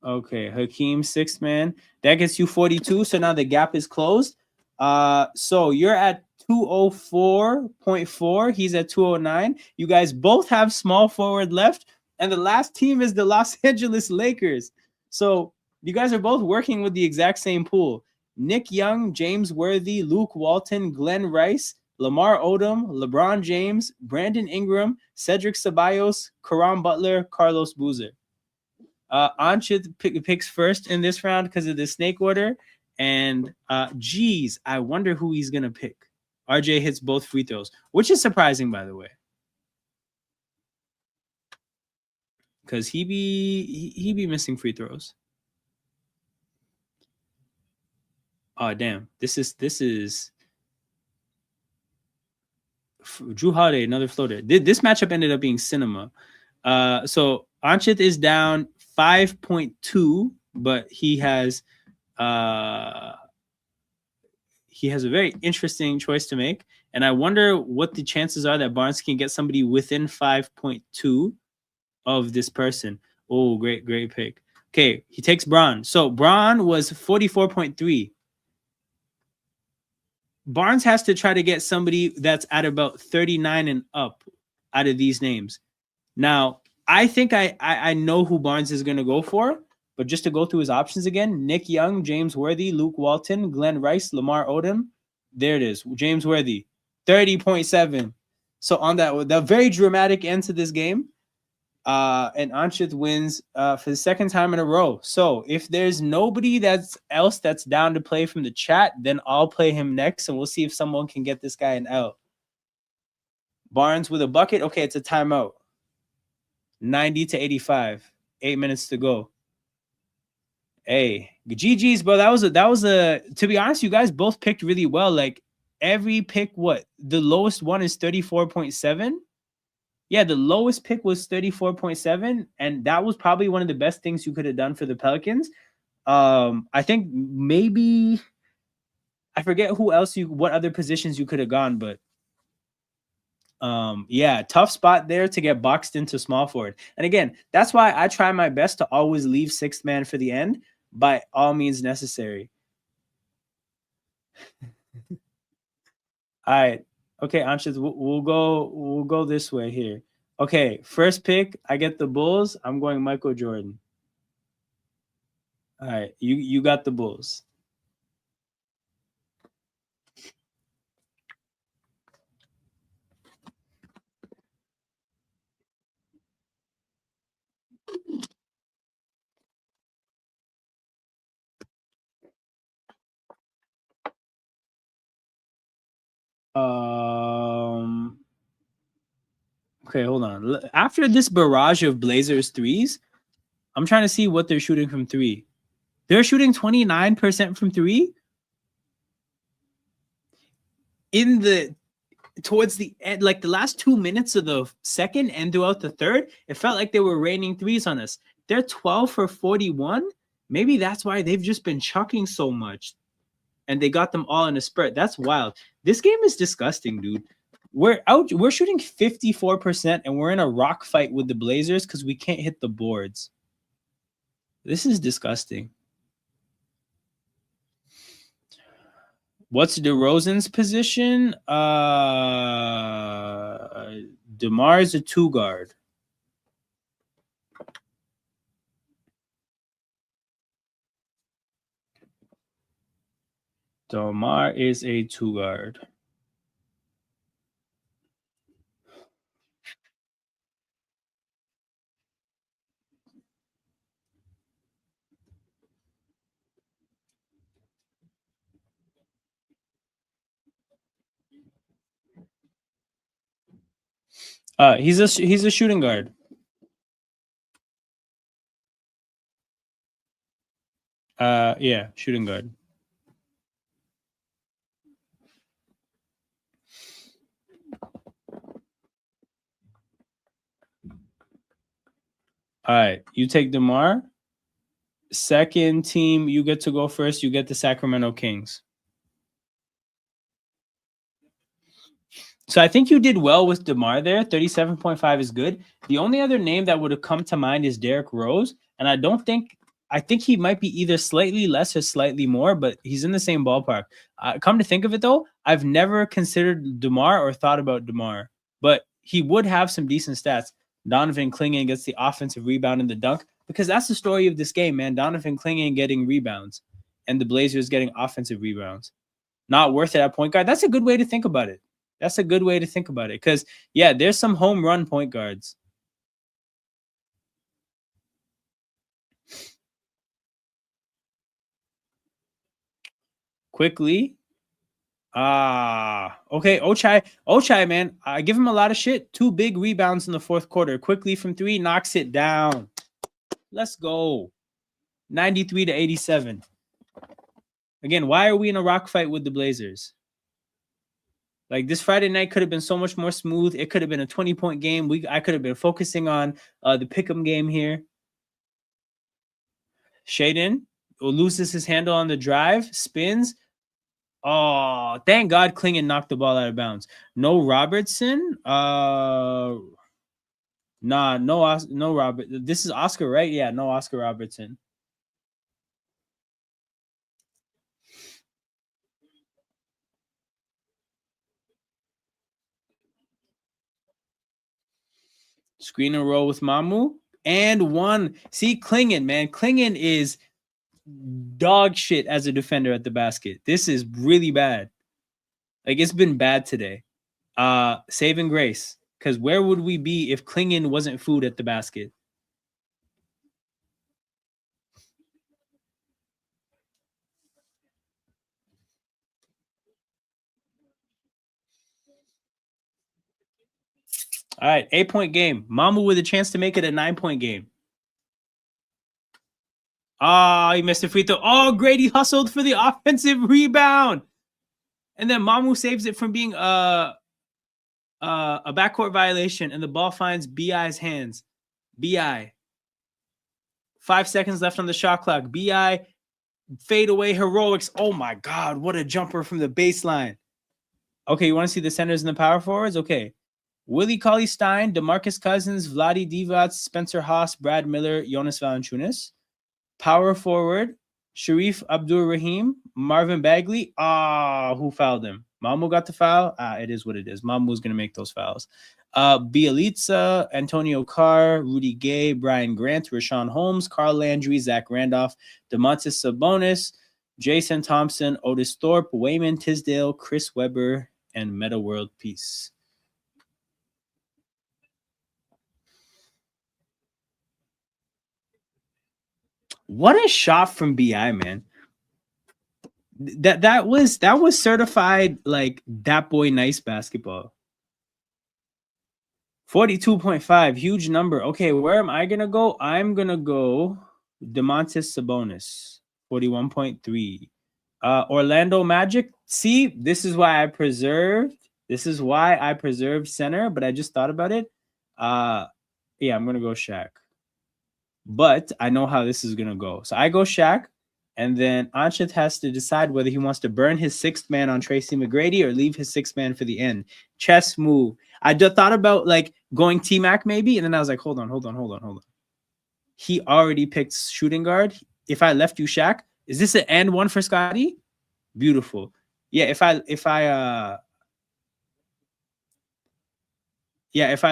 Okay, Hakeem sixth man. That gets you 42. So now the gap is closed. So you're at 204.4. He's at 209. You guys both have small forward left, and the last team is the Los Angeles Lakers. So you guys are both working with the exact same pool. Nick Young, James Worthy, Luke Walton, Glenn Rice, Lamar Odom, LeBron James, Brandon Ingram, Cedric Ceballos, Karam Butler, Carlos Boozer. Anchit picks first in this round because of the snake order. And geez, I wonder who he's gonna pick. RJ hits both free throws, which is surprising, by the way, because he be missing free throws. Oh damn, this is Drew Holiday, another floater. This matchup ended up being cinema. So Anchit is down 5.2, but he has a very interesting choice to make. And I wonder what the chances are that Barnes can get somebody within 5.2 of this person. Oh, great pick. Okay, he takes Braun. So Braun was 44.3. Barnes has to try to get somebody that's at about 39 and up out of these names. Now, I think I know who Barnes is going to go for, but just to go through his options again, Nick Young, James Worthy, Luke Walton, Glenn Rice, Lamar Odom. There it is. James Worthy, 30.7. So on that very dramatic end to this game, and Anchit wins for the second time in a row. So if there's nobody that's down to play from the chat, then I'll play him next, and we'll see if someone can get this guy an L. Barnes with a bucket. Okay, it's a timeout. 90 to 85. 8 minutes to go. Hey, GG's, bro. That was a. To be honest, you guys both picked really well. Like every pick, the lowest one is 34.7. Yeah, the lowest pick was 34.7, and that was probably one of the best things you could have done for the Pelicans. I think maybe I forget what other positions you could have gone, but yeah, tough spot there to get boxed into small forward. And again, that's why I try my best to always leave sixth man for the end by all means necessary. All right. Okay, Anshit, we'll go this way here. Okay, first pick, I get the Bulls. I'm going Michael Jordan. All right, you got the Bulls. Okay, hold on. After this barrage of Blazers threes, I'm trying to see what they're shooting from three. They're shooting 29% from three. Towards the end, like the last 2 minutes of the second and throughout the third, it felt like they were raining threes on us. They're 12 for 41. Maybe that's why they've just been chucking so much, and they got them all in a spurt. That's wild. This game is disgusting, dude. We're shooting 54%, and we're in a rock fight with the Blazers because we can't hit the boards. This is disgusting. What's DeRozan's position? DeMar is a two guard. DeMar is a two guard. He's a shooting guard. Yeah, shooting guard. All right, you take DeMar. Second team, you get to go first. You get the Sacramento Kings. So I think you did well with DeMar there. 37.5 is good. The only other name that would have come to mind is Derrick Rose. And I think he might be either slightly less or slightly more, but he's in the same ballpark. Come to think of it though, I've never considered DeMar or thought about DeMar, but he would have some decent stats. Donovan Clingan gets the offensive rebound and the dunk because that's the story of this game, man. Donovan Clingan getting rebounds and the Blazers getting offensive rebounds. Not worth it at point guard. That's a good way to think about it. That's a good way to think about it. Because yeah, there's some home run point guards. Quickly. Okay. Ochai, man. I give him a lot of shit. 2 big rebounds in the fourth quarter. Quickly from 3, knocks it down. Let's go. 93 to 87. Again, why are we in a rock fight with the Blazers? Like this Friday night could have been so much more smooth. It could have been a 20-point game. I could have been focusing on the pick'em game here. Shaden loses his handle on the drive, spins. Oh, thank God Klingon knocked the ball out of bounds. No Robertson. Nah, no Robert. This is Oscar, right? Yeah, no Oscar Robertson. Screen and roll with Mamu. And one. See, Klingon, man. Klingon is dog shit as a defender at the basket. This is really bad. Like it's been bad today. Saving grace. Because where would we be if Klingon wasn't food at the basket? All right, 8-point game. Mamu with a chance to make it a 9-point game. He missed a free throw. Oh, Grady hustled for the offensive rebound. And then Mamu saves it from being a backcourt violation, and the ball finds BI's hands. BI. 5 seconds left on the shot clock. BI fade away heroics. Oh my God, what a jumper from the baseline. Okay, you want to see the centers and the power forwards? Okay. Willie Cauley-Stein, DeMarcus Cousins, Vladi Divac, Spencer Haas, Brad Miller, Jonas Valanciunas. Power forward, Sharif Abdur-Rahim, Marvin Bagley. Who fouled him? Mamu got the foul. It is what it is. Mamu's going to make those fouls. Bielitsa, Antonio Carr, Rudy Gay, Brian Grant, Rashawn Holmes, Carl Landry, Zach Randolph, DeMontis Sabonis, Jason Thompson, Otis Thorpe, Wayman Tisdale, Chris Webber, and Meta World Peace. What a shot from BI, man. That was certified like that boy nice basketball. 42.5, huge number. Okay, where am I gonna go? I'm gonna go DeMontis Sabonis, 41.3. Orlando Magic. See, this is why I preserved center, but I just thought about it. Yeah, I'm gonna go Shaq. But I know how this is gonna go. So I go Shaq. And then Anshit has to decide whether he wants to burn his 6th man on Tracy McGrady or leave his 6th man for the end. Chess move. I just thought about like going T-Mac maybe, and then I was like, hold on. He already picked shooting guard. If I left you Shaq, is this an and one for Scotty? Beautiful. Yeah, if I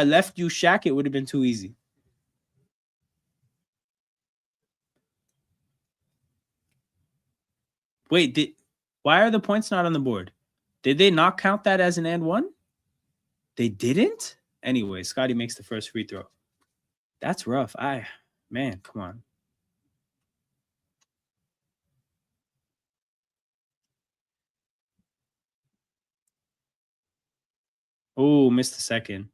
left you Shaq, it would have been too easy. Wait, why are the points not on the board? Did they not count that as an and one? They didn't? Anyway, Scotty makes the first free throw. That's rough. Man, come on. Oh, missed the second.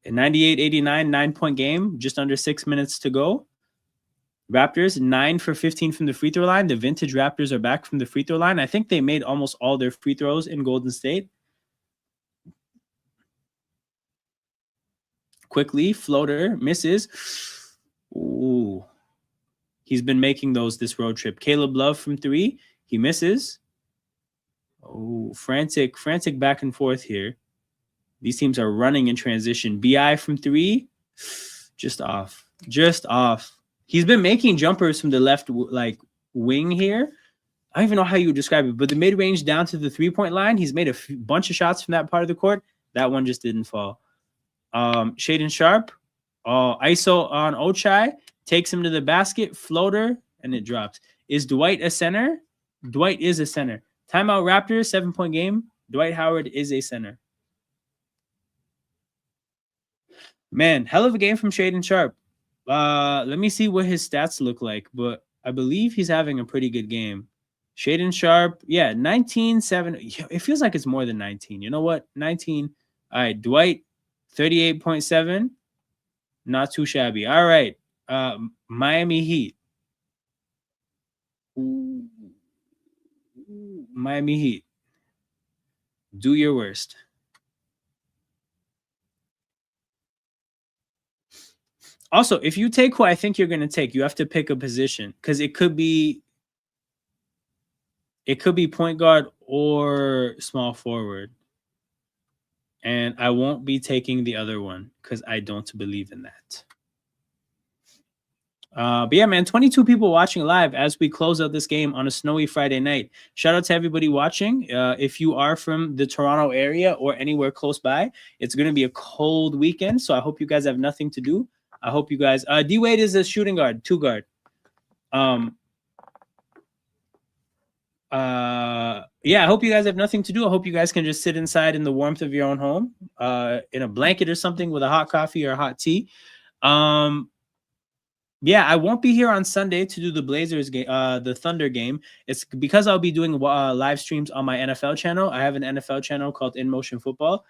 98-89, 9-point game, just under 6 minutes to go. Raptors 9 for 15 from the free throw line. The vintage Raptors are back from the free throw line. I think they made almost all their free throws in Golden State. Quickly, floater misses. Ooh, he's been making those this road trip. Caleb Love from 3, he misses. Oh, frantic back and forth here. These teams are running in transition. BI from 3, just off. He's been making jumpers from the left wing here. I don't even know how you would describe it, but the mid-range down to the 3-point line, he's made a bunch of shots from that part of the court. That one just didn't fall. Shaedon Sharpe, ISO on Ochai, takes him to the basket, floater, and it drops. Is Dwight a center? Dwight is a center. Timeout Raptors, 7-point game. Dwight Howard is a center. Man, hell of a game from Shaedon Sharpe. Let me see what his stats look like, but I believe he's having a pretty good game. Shaedon Sharpe, yeah, 19-7. It feels like it's more than 19. You know what? 19. All right, Dwight, 38.7. Not too shabby. All right, Miami Heat. Ooh. Miami Heat. Do your worst. Also, if you take who I think you're going to take, you have to pick a position because it could be point guard or small forward. And I won't be taking the other one because I don't believe in that. But yeah, man, 22 people watching live as we close out this game on a snowy Friday night. Shout out to everybody watching. If you are from the Toronto area or anywhere close by, it's going to be a cold weekend. So I hope you guys have nothing to do. I hope you guys. D Wade is a shooting guard, 2 guard. Yeah, I hope you guys have nothing to do. I hope you guys can just sit inside in the warmth of your own home, in a blanket or something with a hot coffee or hot tea. Yeah, I won't be here on Sunday to do the Blazers game, the Thunder game. It's because I'll be doing live streams on my NFL channel. I have an NFL channel called In Motion Football.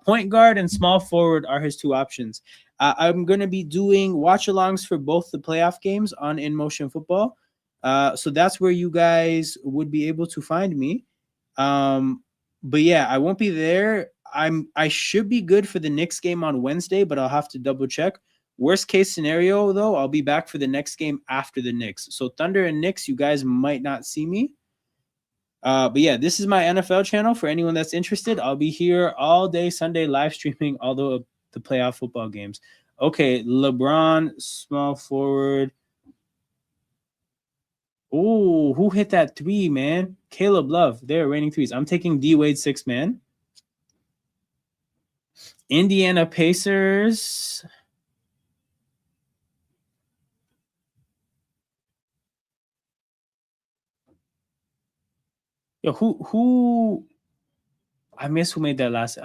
Point guard and small forward are his 2 options. I'm going to be doing watch-alongs for both the playoff games on In Motion Football. So that's where you guys would be able to find me. But yeah, I won't be there. I should be good for the Knicks game on Wednesday, but I'll have to double check. Worst case scenario, though, I'll be back for the next game after the Knicks. So Thunder and Knicks, you guys might not see me. But yeah, this is my NFL channel for anyone that's interested. I'll be here all day Sunday live streaming all the playoff football games. Okay, LeBron, small forward. Oh, who hit that 3, man? Caleb Love. They're raining 3s. I'm taking D Wade 6 man. Indiana Pacers. Yo, who I miss who made that last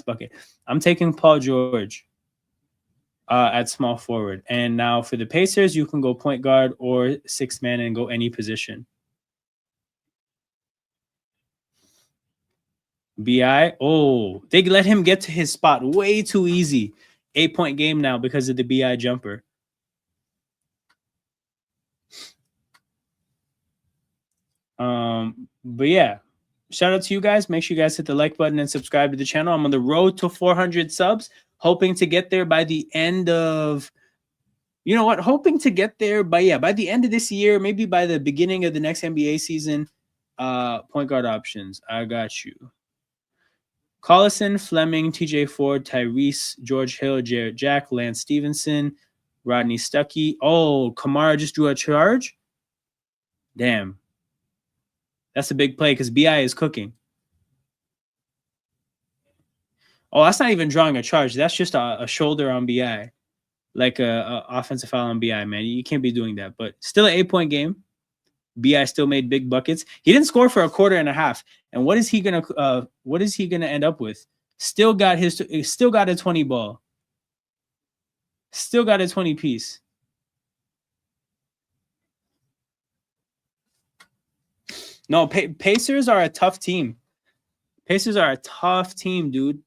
bucket. I'm taking Paul George at small forward. And now for the Pacers, you can go point guard or 6 man and go any position. BI. Oh, they let him get to his spot way too easy. 8-point game now because of the BI jumper. But yeah, shout out to you guys. Make sure you guys hit the like button and subscribe to the channel. I'm on the road to 400 subs, hoping to get there by the end of, hoping to get there by the end of this year, maybe by the beginning of the next NBA season. Point guard options. I got you. Collison, Fleming, TJ Ford, Tyrese, George Hill, Jarrett Jack, Lance Stevenson, Rodney Stuckey. Oh, Kamara just drew a charge? Damn. That's a big play because BI is cooking. Oh, that's not even drawing a charge. That's just a shoulder on BI. Like a offensive foul on BI, man. You can't be doing that. But still an 8-point game. BI still made big buckets. He didn't score for a quarter and a half. And what is he gonna end up with? Still got a 20 ball. Still got a 20 piece. No, Pacers are a tough team. Pacers are a tough team, dude.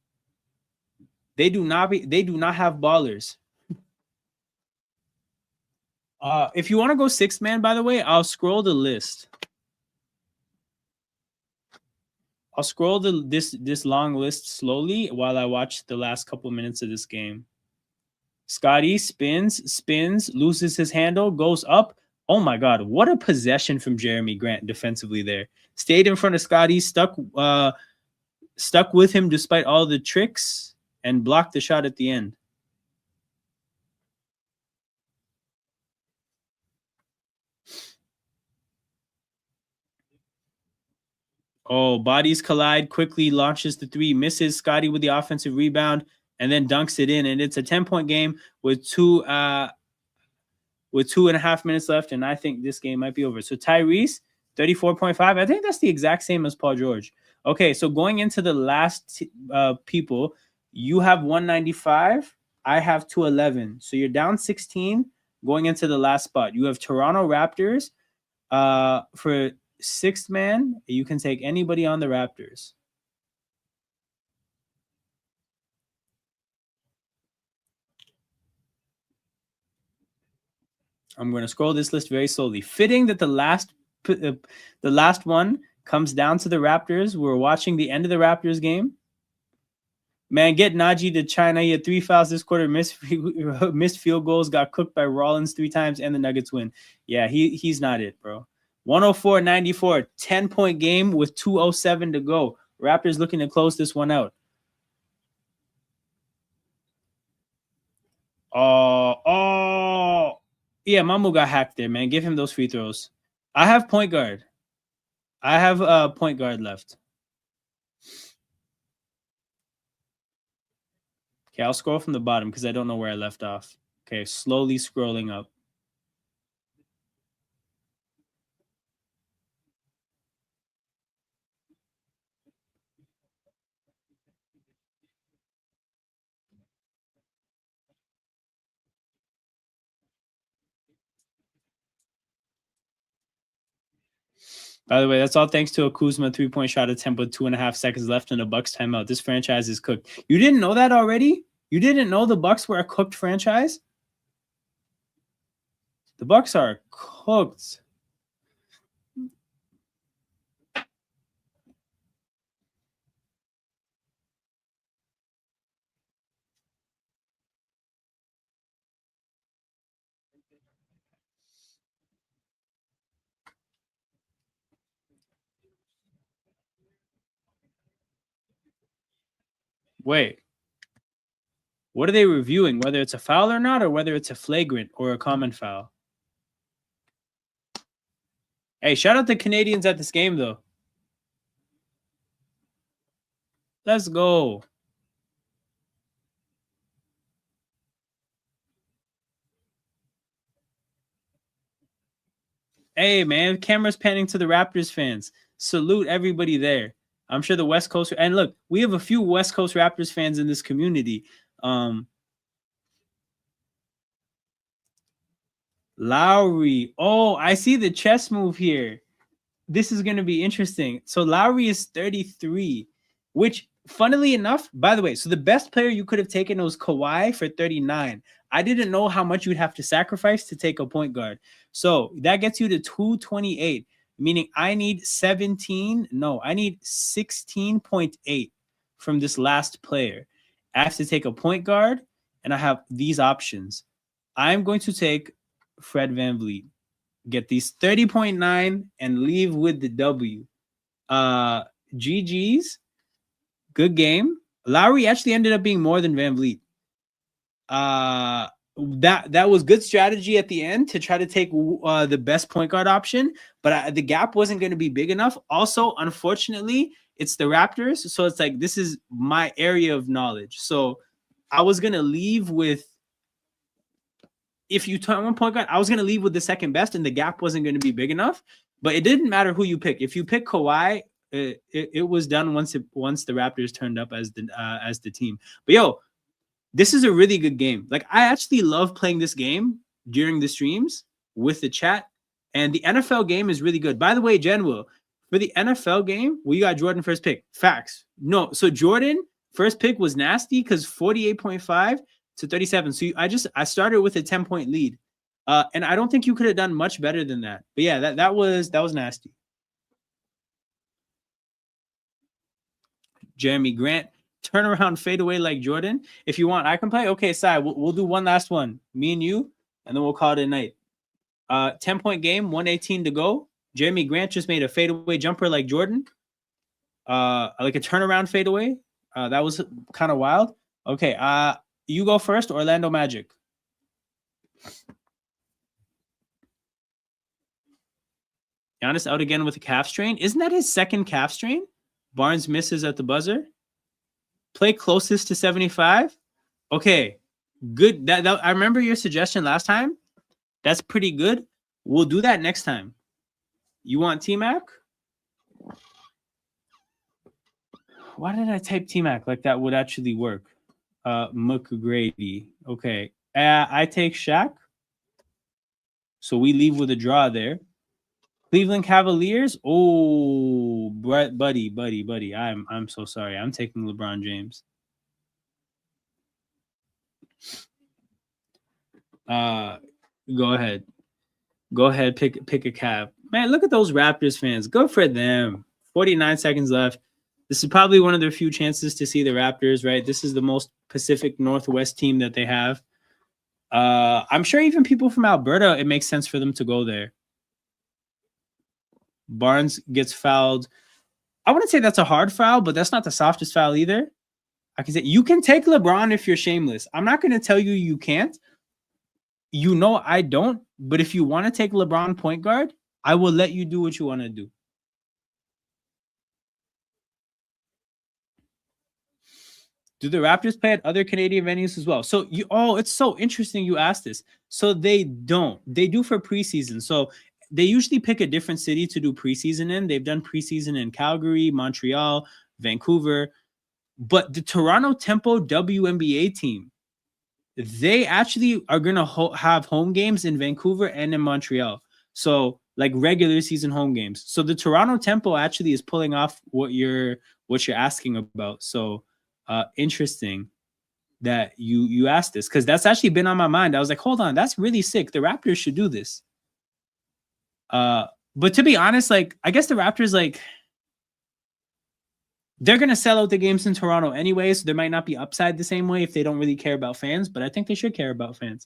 They do not have ballers. If you want to go 6-man, by the way, I'll scroll the list. I'll scroll this long list slowly while I watch the last couple minutes of this game. Scotty spins, loses his handle, goes up. Oh my God, what a possession from Jeremy Grant defensively there. Stayed in front of Scotty, stuck with him despite all the tricks, and blocked the shot at the end. Oh, bodies collide, quickly launches the three, misses. Scotty with the offensive rebound, and then dunks it in. And it's a 10-point game with 2.5 minutes left, and I think this game might be over. So Tyrese, 34.5. I think that's the exact same as Paul George. Okay, so going into the last people, you have 195. I have 211. So you're down 16 going into the last spot. You have Toronto Raptors. For 6th man, you can take anybody on the Raptors. I'm going to scroll this list very slowly. Fitting that the last one comes down to the Raptors. We're watching the end of the Raptors game. Man, get Najee to China. He had 3 fouls this quarter, missed field goals, got cooked by Rollins 3 times, and the Nuggets win. Yeah, he's not it, bro. 104-94, 10-point game with 2:07 to go. Raptors looking to close this one out. Yeah, Mamu got hacked there, man. Give him those free throws. I have point guard. I have a point guard left. Okay, I'll scroll from the bottom because I don't know where I left off. Okay, slowly scrolling up. By the way, that's all thanks to a Kuzma 3-point shot attempt with 2.5 seconds left in the Bucks timeout. This franchise is cooked. You didn't know that already? You didn't know the Bucks were a cooked franchise? The Bucks are cooked. Wait. What are they reviewing? Whether it's a foul or not, or whether it's a flagrant or a common foul? Hey, shout out the Canadians at this game, though. Let's go. Hey, man, camera's panning to the Raptors fans. Salute everybody there. I'm sure the West Coast, and look, we have a few West Coast Raptors fans in this community. Lowry. Oh, I see the chess move here. This is going to be interesting. So Lowry is 33, which, funnily enough, by the way, so the best player you could have taken was Kawhi for 39. I didn't know how much you'd have to sacrifice to take a point guard. So that gets you to 228, meaning I need 16.8 from this last player. I have to take a point guard, and I have these options. I'm going to take Fred VanVleet, get these 30.9 and leave with the W. GG's, good game. Lowry actually ended up being more than VanVleet. That was good strategy at the end to try to take the best point guard option, but the gap wasn't going to be big enough. Also, unfortunately, it's the Raptors, so it's like this is my area of knowledge. So I was going to leave with, if you turn one point guard, I was going to leave with the second best, and the gap wasn't going to be big enough. But it didn't matter who you pick. If you pick Kawhi, it was done once the Raptors turned up as the team. But yo, this is a really good game. Like, I actually love playing this game during the streams with the chat, and the NFL game is really good. By the way, Jen Will, for the NFL game, we got Jordan first pick. Facts. No, so Jordan first pick was nasty because 48.5 to 37. So I started with a 10-point lead. And I don't think you could have done much better than that. But yeah, that was nasty. Jeremy Grant, turnaround fadeaway like Jordan. If you want, I can play. Okay, Sai, we'll do one last one. Me and you, and then we'll call it a night. 10-point game, 118 to go. Jeremy Grant just made a fadeaway jumper like Jordan. Like a turnaround fadeaway. That was kind of wild. Okay, you go first, Orlando Magic. Giannis out again with a calf strain. Isn't that his second calf strain? Barnes misses at the buzzer. Play closest to 75. Okay, good. That I remember your suggestion last time. That's pretty good. We'll do that next time. You want T-Mac? Why did I type T-Mac like that would actually work? McGrady. Okay. I take Shaq. So we leave with a draw there. Cleveland Cavaliers. Oh, buddy. I'm so sorry. I'm taking LeBron James. Go ahead. Pick a Cav. Man, look at those Raptors fans. Good for them. 49 seconds left. This is probably one of their few chances to see the Raptors, right? This is the most Pacific Northwest team that they have. I'm sure even people from Alberta, it makes sense for them to go there. Barnes gets fouled. I wouldn't say that's a hard foul, but that's not the softest foul either. I can say you can take LeBron if you're shameless. I'm not going to tell you can't. You know I don't. But if you want to take LeBron point guard, I will let you do what you want to do. Do the Raptors play at other Canadian venues as well? So it's so interesting you asked this. So they don't. They do for preseason. So they usually pick a different city to do preseason in. They've done preseason in Calgary, Montreal, Vancouver. But the Toronto Tempo WNBA team, they actually are going to have home games in Vancouver and in Montreal. So like regular season home games. So the Toronto Tempo actually is pulling off what you're asking about. So interesting that you asked this because that's actually been on my mind. I was like, hold on, that's really sick. The Raptors should do this. But to be honest, like I guess the Raptors, like they're gonna sell out the games in Toronto anyway, so there might not be upside the same way if they don't really care about fans, but I think they should care about fans.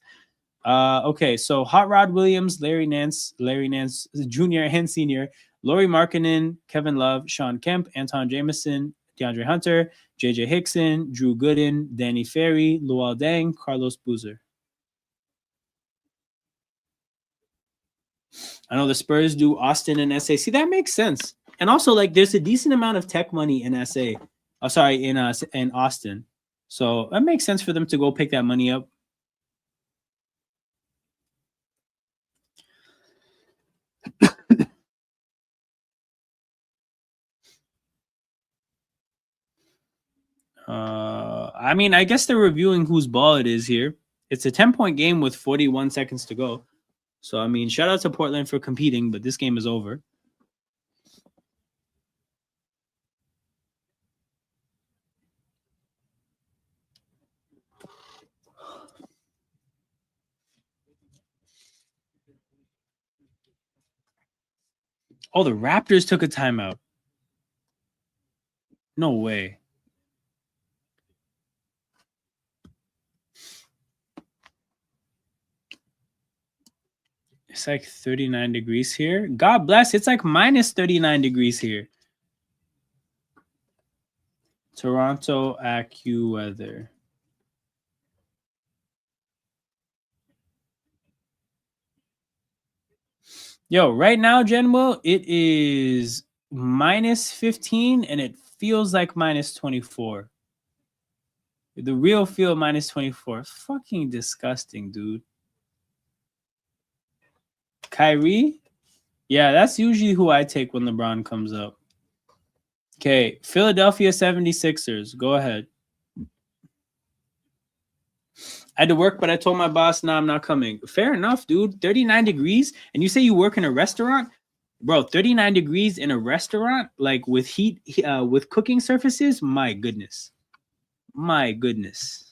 Okay, so Hot Rod Williams, Larry Nance Jr. and Sr., Lauri Markkanen, Kevin Love, Sean Kemp, Anton Jameson, DeAndre Hunter, JJ Hickson, Drew Gooden, Danny Ferry, Luol Deng, Carlos Boozer. I know the Spurs do Austin and SA. See, that makes sense. And also, like, there's a decent amount of tech money in SA. In Austin. So that makes sense for them to go pick that money up. I mean, I guess they're reviewing whose ball it is here. It's a 10-point game with 41 seconds to go. So, I mean, shout out to Portland for competing, but this game is over. Oh, the Raptors took a timeout. No way. It's like 39 degrees here. God bless. It's like minus 39 degrees here. Toronto AccuWeather. Yo, right now, Genwell, it is minus 15 and it feels like minus 24. The real feel minus 24. Fucking disgusting, dude. Kyrie? Yeah, that's usually who I take when LeBron comes up. Okay, Philadelphia 76ers. Go ahead. I had to work, but I told my boss, nah, I'm not coming. Fair enough, dude. 39 degrees? And you say you work in a restaurant? Bro, 39 degrees in a restaurant, like with heat, with cooking surfaces? My goodness. My goodness.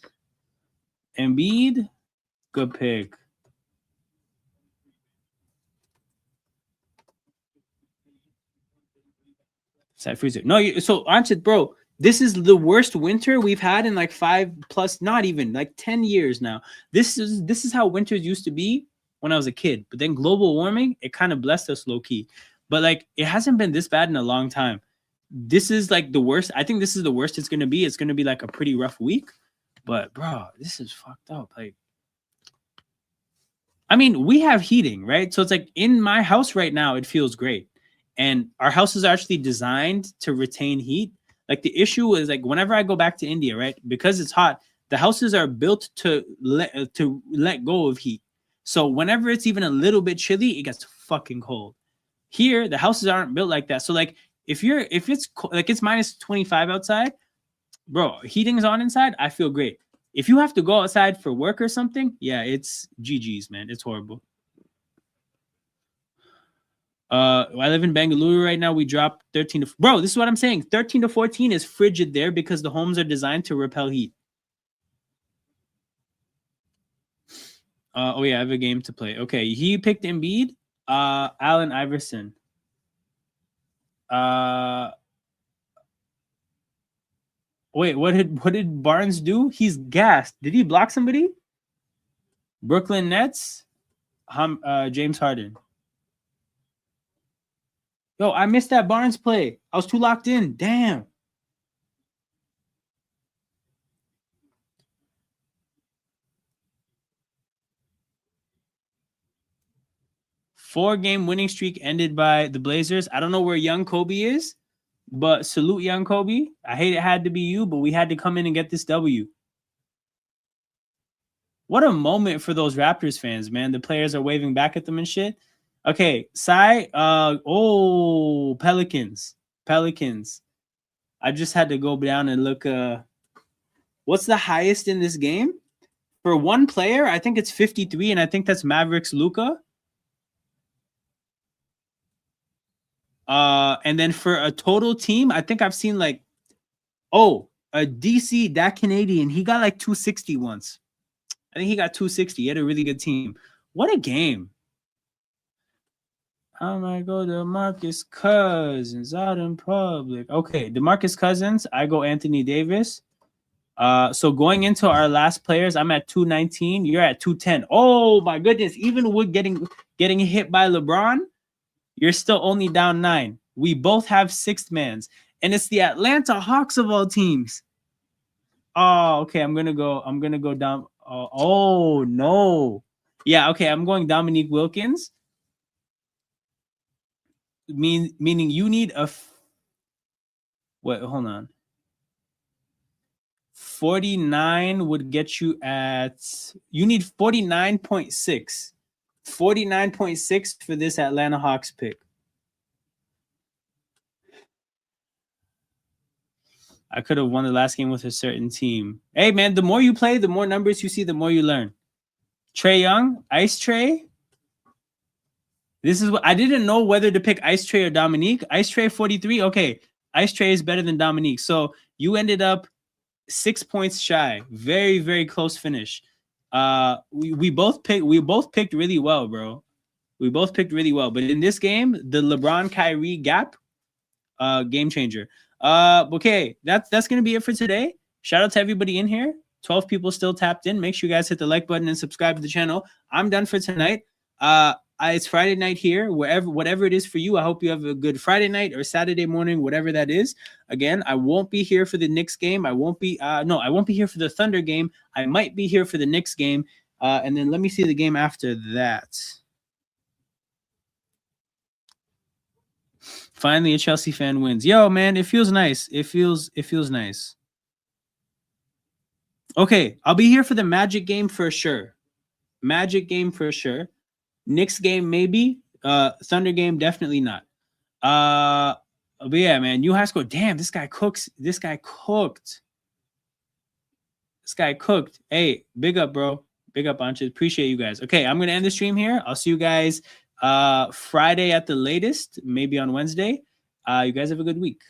Embiid, good pick. Side freezer. No, so Anchit, bro, this is the worst winter we've had in like 5+, not even like 10 years now. This is how winters used to be when I was a kid. But then global warming, it kind of blessed us low key. But like it hasn't been this bad in a long time. This is like the worst. I think this is the worst it's gonna be. It's gonna be like a pretty rough week. But bro, this is fucked up. Like, I mean, we have heating, right? So it's like in my house right now, it feels great. And our houses are actually designed to retain heat. Like the issue is like whenever I go back to India, right? Because it's hot, the houses are built to let go of heat. So whenever it's even a little bit chilly, it gets fucking cold. Here, the houses aren't built like that. So like if it's like it's -25 outside, bro, heating's on inside, I feel great. If you have to go outside for work or something, yeah, it's GG's, man. It's horrible. I live in Bangalore right now. We dropped 13 to bro. This is what I'm saying. 13 to 14 is frigid there because the homes are designed to repel heat. Oh yeah, I have a game to play. Okay, he picked Embiid. Allen Iverson. Wait, what did Barnes do? He's gassed. Did he block somebody? Brooklyn Nets. James Harden. Yo, I missed that Barnes play. I was too locked in. Damn. Four-game winning streak ended by the Blazers. I don't know where young Kobe is, but salute young Kobe. I hate it had to be you, but we had to come in and get this W. What a moment for those Raptors fans, man. The players are waving back at them and shit. Okay, Sai. Pelicans. I just had to go down and look. What's the highest in this game? For one player, I think it's 53, and I think that's Mavericks Luka. And then for a total team, I think I've seen like, a DC, that Canadian, he got like 260 once. I think he got 260. He had a really good team. What a game. I might go to DeMarcus Cousins out in public. Okay, DeMarcus Cousins. I go Anthony Davis. So going into our last players, I'm at 219. You're at 210. Oh my goodness! Even with getting hit by LeBron, you're still only down 9. We both have sixth mans, and it's the Atlanta Hawks of all teams. Oh, okay. I'm gonna go down. Oh no. Yeah. Okay. I'm going Dominique Wilkins. Meaning you need wait, hold on. 49 would get you you need 49.6. 49.6 for this Atlanta Hawks pick. I could have won the last game with a certain team. Hey man, the more you play, the more numbers you see, the more you learn. Trae Young, Ice Trae. This is what I didn't know whether to pick Ice Trae or Dominique. Ice Trae 43. Okay, Ice Trae is better than Dominique. So you ended up 6 points shy. Very, very close finish. We both picked really well, bro. We both picked really well. But in this game, the LeBron Kyrie gap, game changer. Okay, that's gonna be it for today. Shout out to everybody in here. 12 people still tapped in. Make sure you guys hit the like button and subscribe to the channel. I'm done for tonight. It's Friday night here. Whatever it is for you, I hope you have a good Friday night or Saturday morning, whatever that is. Again, I won't be here for the Knicks game. I won't be here for the Thunder game. I might be here for the Knicks game. And then let me see the game after that. Finally, a Chelsea fan wins. Yo, man, it feels nice. It feels nice. Okay, I'll be here for the Magic game for sure. Knicks game maybe. Thunder game definitely not. But yeah, man, new high school. Damn, this guy cooked. Hey, big up, bro. Big up, Anchit. Appreciate you guys. Okay, I'm gonna end the stream here. I'll see you guys Friday at the latest, maybe on Wednesday. You guys have a good week.